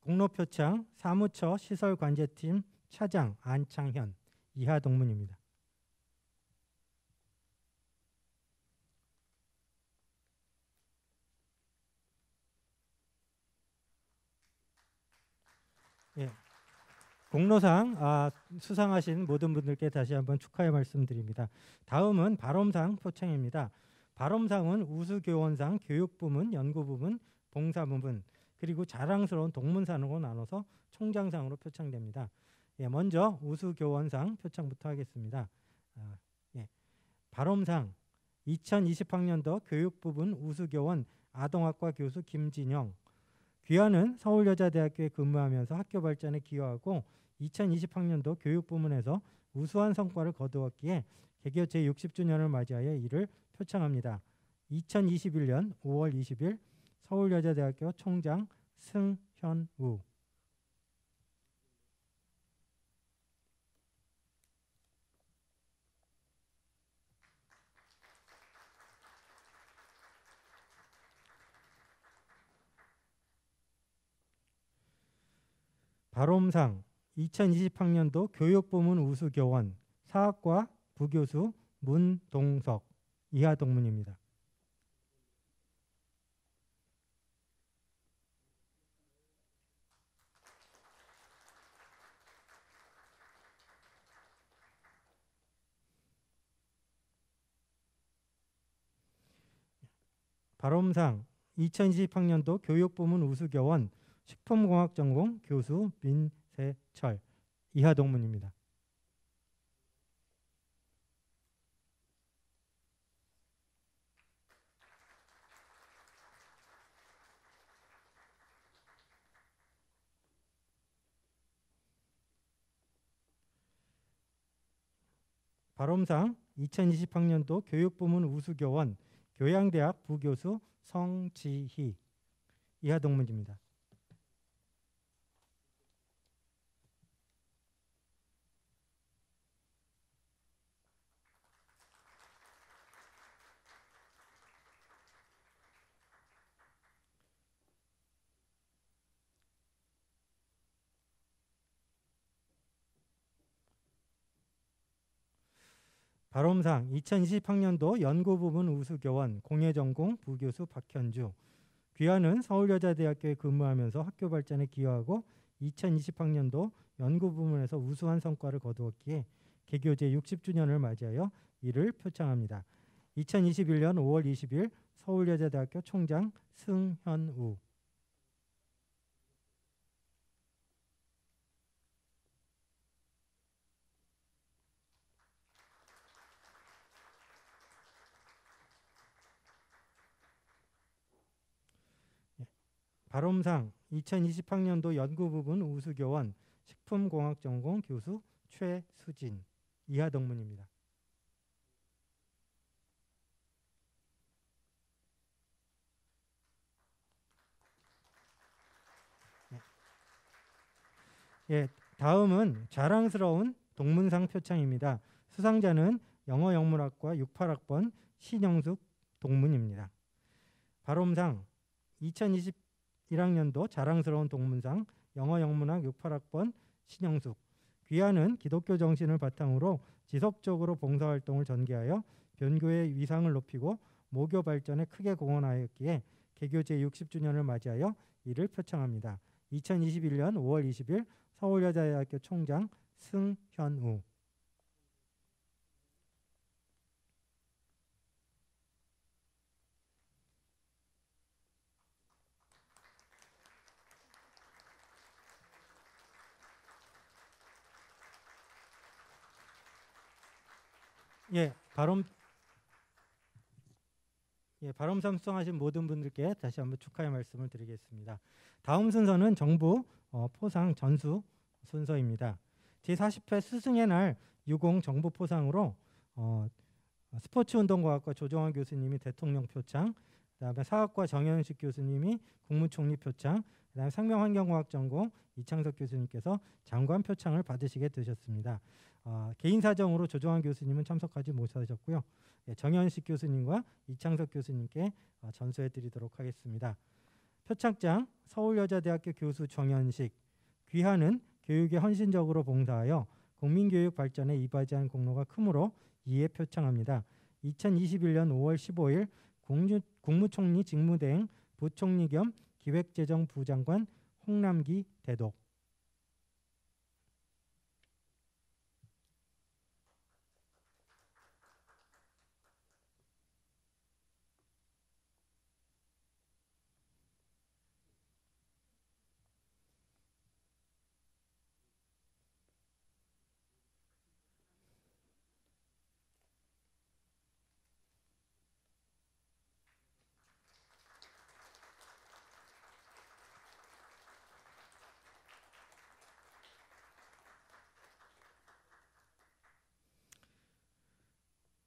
공로표창 사무처 시설관제팀 차장 안창현 이하 동문입니다. 예, 공로상 수상하신 모든 분들께 다시 한번 축하의 말씀드립니다. 다음은 발엄상 표창입니다. 발엄상은 우수교원상, 교육부문, 연구부문, 봉사부문 그리고 자랑스러운 동문상으로 나눠서 총장상으로 표창됩니다. 예, 먼저 우수교원상 표창부터 하겠습니다. 예, 발엄상 2020학년도 교육부문 우수교원 아동학과 교수 김진영. 귀하는 서울여자대학교에 근무하면서 학교 발전에 기여하고 2020학년도 교육부문에서 우수한 성과를 거두었기에 개교 제60주년을 맞이하여 이를 표창합니다. 2021년 5월 20일 서울여자대학교 총장 승현우. 발엄상 2020학년도 교육부문 우수교원 사학과 부교수 문동석 이하 동문입니다. 발엄상 2020학년도 교육부문 우수교원 식품공학 전공 교수 민세철 이하 동문입니다. 발엄상 2020학년도 교육부문 우수교원 교양대학 부교수 성지희 이하 동문입니다. 발옴상 2020학년도 연구부문 우수교원 공예전공 부교수 박현주. 귀하는 서울여자대학교에 근무하면서 학교 발전에 기여하고 2020학년도 연구부문에서 우수한 성과를 거두었기에 개교제 60주년을 맞이하여 이를 표창합니다. 2021년 5월 20일 서울여자대학교 총장 승현우. 발옴상 2020학년도 연구부문 우수교원 식품공학전공 교수 최수진. 이하 덕문입니다. 예, 다음은 자랑스러운 동문상 표창입니다. 수상자는 영어영문학과 68학번 신영숙 동문입니다. 발옴상 2021학년도 자랑스러운 동문상 영어영문학 68학번 신영숙. 귀하는 기독교 정신을 바탕으로 지속적으로 봉사활동을 전개하여 변교의 위상을 높이고 모교 발전에 크게 공헌하였기에 개교제 60주년을 맞이하여 이를 표창합니다. 2021년 5월 20일 서울여자대학교 총장 승현우. 발옴상 수상하신 모든 분들께 다시 한번 축하의 말씀을 드리겠습니다. 다음 순서는 정부 포상 전수 순서입니다. 제40회 스승의 날 유공 정부 포상으로 스포츠운동과학과 조정환 교수님이 대통령 표창, 그다음에 사학과 정현식 교수님이 국무총리 표창, 그다음에 생명환경과학 전공 이창석 교수님께서 장관 표창을 받으시게 되셨습니다. 개인 사정으로 조정환 교수님은 참석하지 못하셨고요. 정현식 교수님과 이창석 교수님께 전수해드리도록 하겠습니다. 표창장 서울여자대학교 교수 정현식. 귀하는 교육에 헌신적으로 봉사하여 국민교육 발전에 이바지한 공로가 크므로 이에 표창합니다. 2021년 5월 15일 국무총리 직무대행 부총리 겸 기획재정부 장관 홍남기 대독.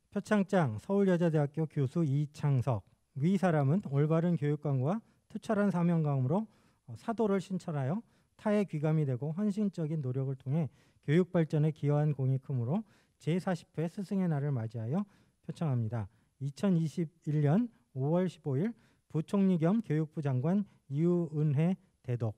표창장 서울여자대학교 교수 이창석. 위 사람은 올바른 교육관과 투철한 사명감으로 사도를 신철하여 타의 귀감이 되고 헌신적인 노력을 통해 교육 발전에 기여한 공이 크므로 제40회 스승의 날을 맞이하여 표창합니다. 2021년 5월 15일 부총리 겸 교육부 장관 이우은혜 대독.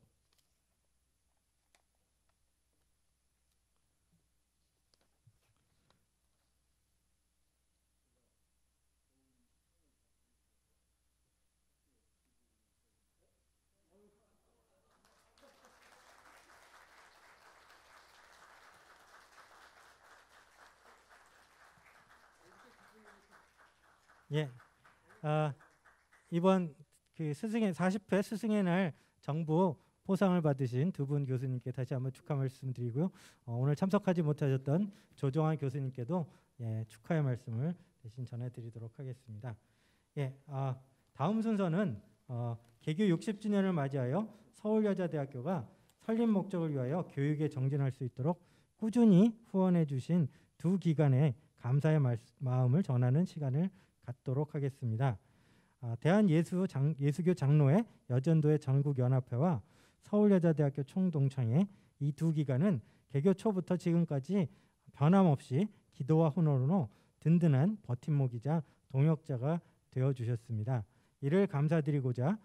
이번 그 스승의 40회 스승의 날 정부 포상을 받으신 두 분 교수님께 다시 한번 축하 말씀드리고요. 오늘 참석하지 못하셨던 조정환 교수님께도 축하의 말씀을 대신 전해드리도록 하겠습니다. 다음 순서는 개교 60주년을 맞이하여 서울여자대학교가 설립 목적을 위하여 교육에 정진할 수 있도록 꾸준히 후원해 주신 두 기관에 감사의 마음을 전하는 시간을 갖도록 하겠습니다. 대한예수교 장로회 여전도회 전국연합회와 서울여자대학교 총동창회 이 두 기관은 개교 초부터 지금까지 변함없이 기도와 훈원으로 든든한 버팀목이자 동역자가 되어주셨습니다. 이를 감사드리고자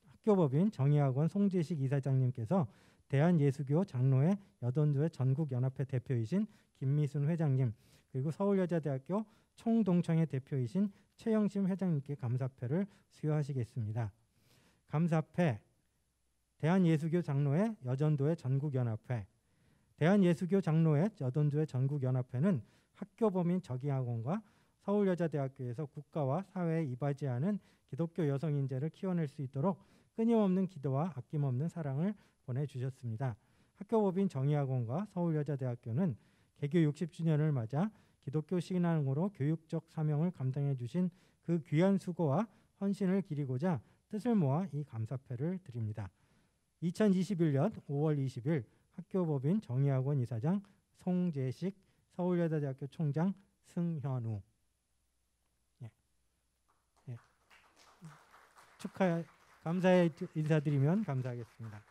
학교법인 정의학원 송재식 이사장님께서 대한예수교 장로회 여전도회 전국연합회 대표이신 김미순 회장님 그리고 서울여자대학교 총동창회 대표이신 최영심 회장님께 감사패를 수여하시겠습니다. 감사패 대한예수교 장로회 여전도회 전국연합회. 대한예수교 장로회 여전도회 전국연합회는 학교법인 저기학원과 서울여자대학교에서 국가와 사회에 이바지하는 기독교 여성 인재를 키워낼 수 있도록 끊임없는 기도와 아낌없는 사랑을 보내주셨습니다. 학교법인 정의학원과 서울여자대학교는 개교 60주년을 맞아 기독교 신앙으로 교육적 사명을 감당해 주신 그 귀한 수고와 헌신을 기리고자 뜻을 모아 이 감사패를 드립니다. 2021년 5월 20일 학교법인 정의학원 이사장 송재식, 서울여자대학교 총장 승현우. 축하 감사의 인사드리면 감사하겠습니다.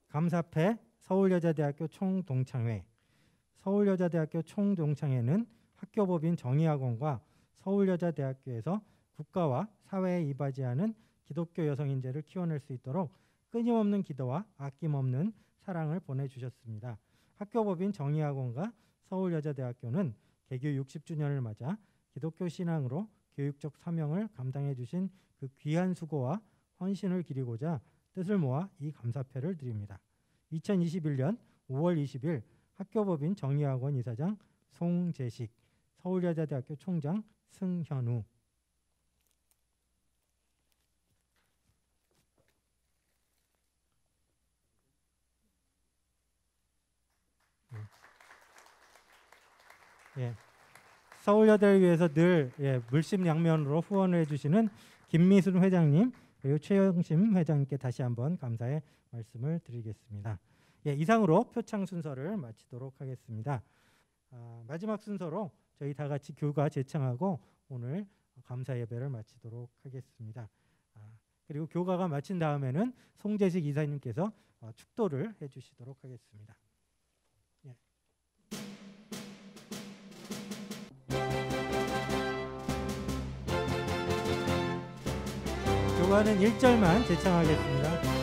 감사패 서울여자대학교 총동창회. 서울여자대학교 총동창회는 학교법인 정의학원과 서울여자대학교에서 국가와 사회에 이바지하는 기독교 여성 인재를 키워낼 수 있도록 끊임없는 기도와 아낌없는 사랑을 보내주셨습니다. 학교법인 정의학원과 서울여자대학교는 개교 60주년을 맞아 기독교 신앙으로 교육적 사명을 감당해 주신 그 귀한 수고와 헌신을 기리고자 뜻을 모아 이 감사패를 드립니다. 2021년 5월 20일 학교법인 정의학원 이사장 송재식, 서울여자대학교 총장 승현우. 서울여대를 위해서 늘 물심양면으로 후원을 해주시는 김미순 회장님 그리고 최영심 회장님께 다시 한번 감사의 말씀을 드리겠습니다. 이상으로 표창 순서를 마치도록 하겠습니다. 마지막 순서로 저희 다 같이 교가 제창하고 오늘 감사 예배를 마치도록 하겠습니다. 그리고 교가가 마친 다음에는 송재식 이사님께서 축도를 해주시도록 하겠습니다. 교가는 1절만 제창하겠습니다.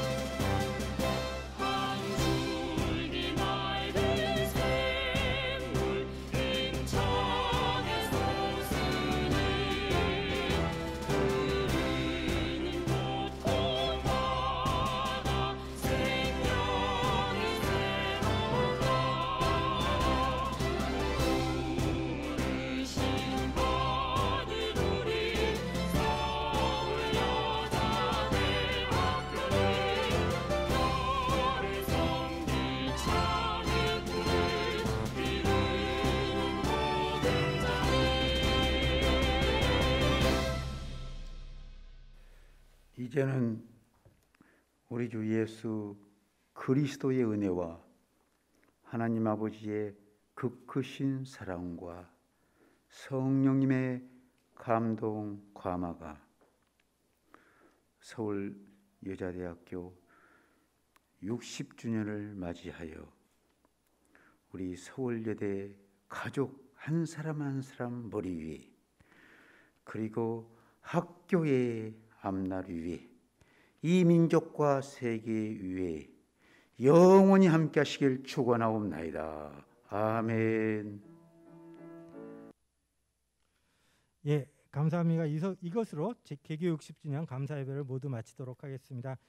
이제는 우리 주 예수 그리스도의 은혜와 하나님 아버지의 극크신 사랑과 성령님의 감동 감화가 서울여자대학교 60주년을 맞이하여 우리 서울여대 가족 한 사람 한 사람 머리 위에 그리고 학교의 앞날 위에 이 민족과 세계 위에 영원히 함께 하시길 축원하옵나이다. 아멘. 감사합니다. 이것으로 개교 60주년 감사 예배를 모두 마치도록 하겠습니다.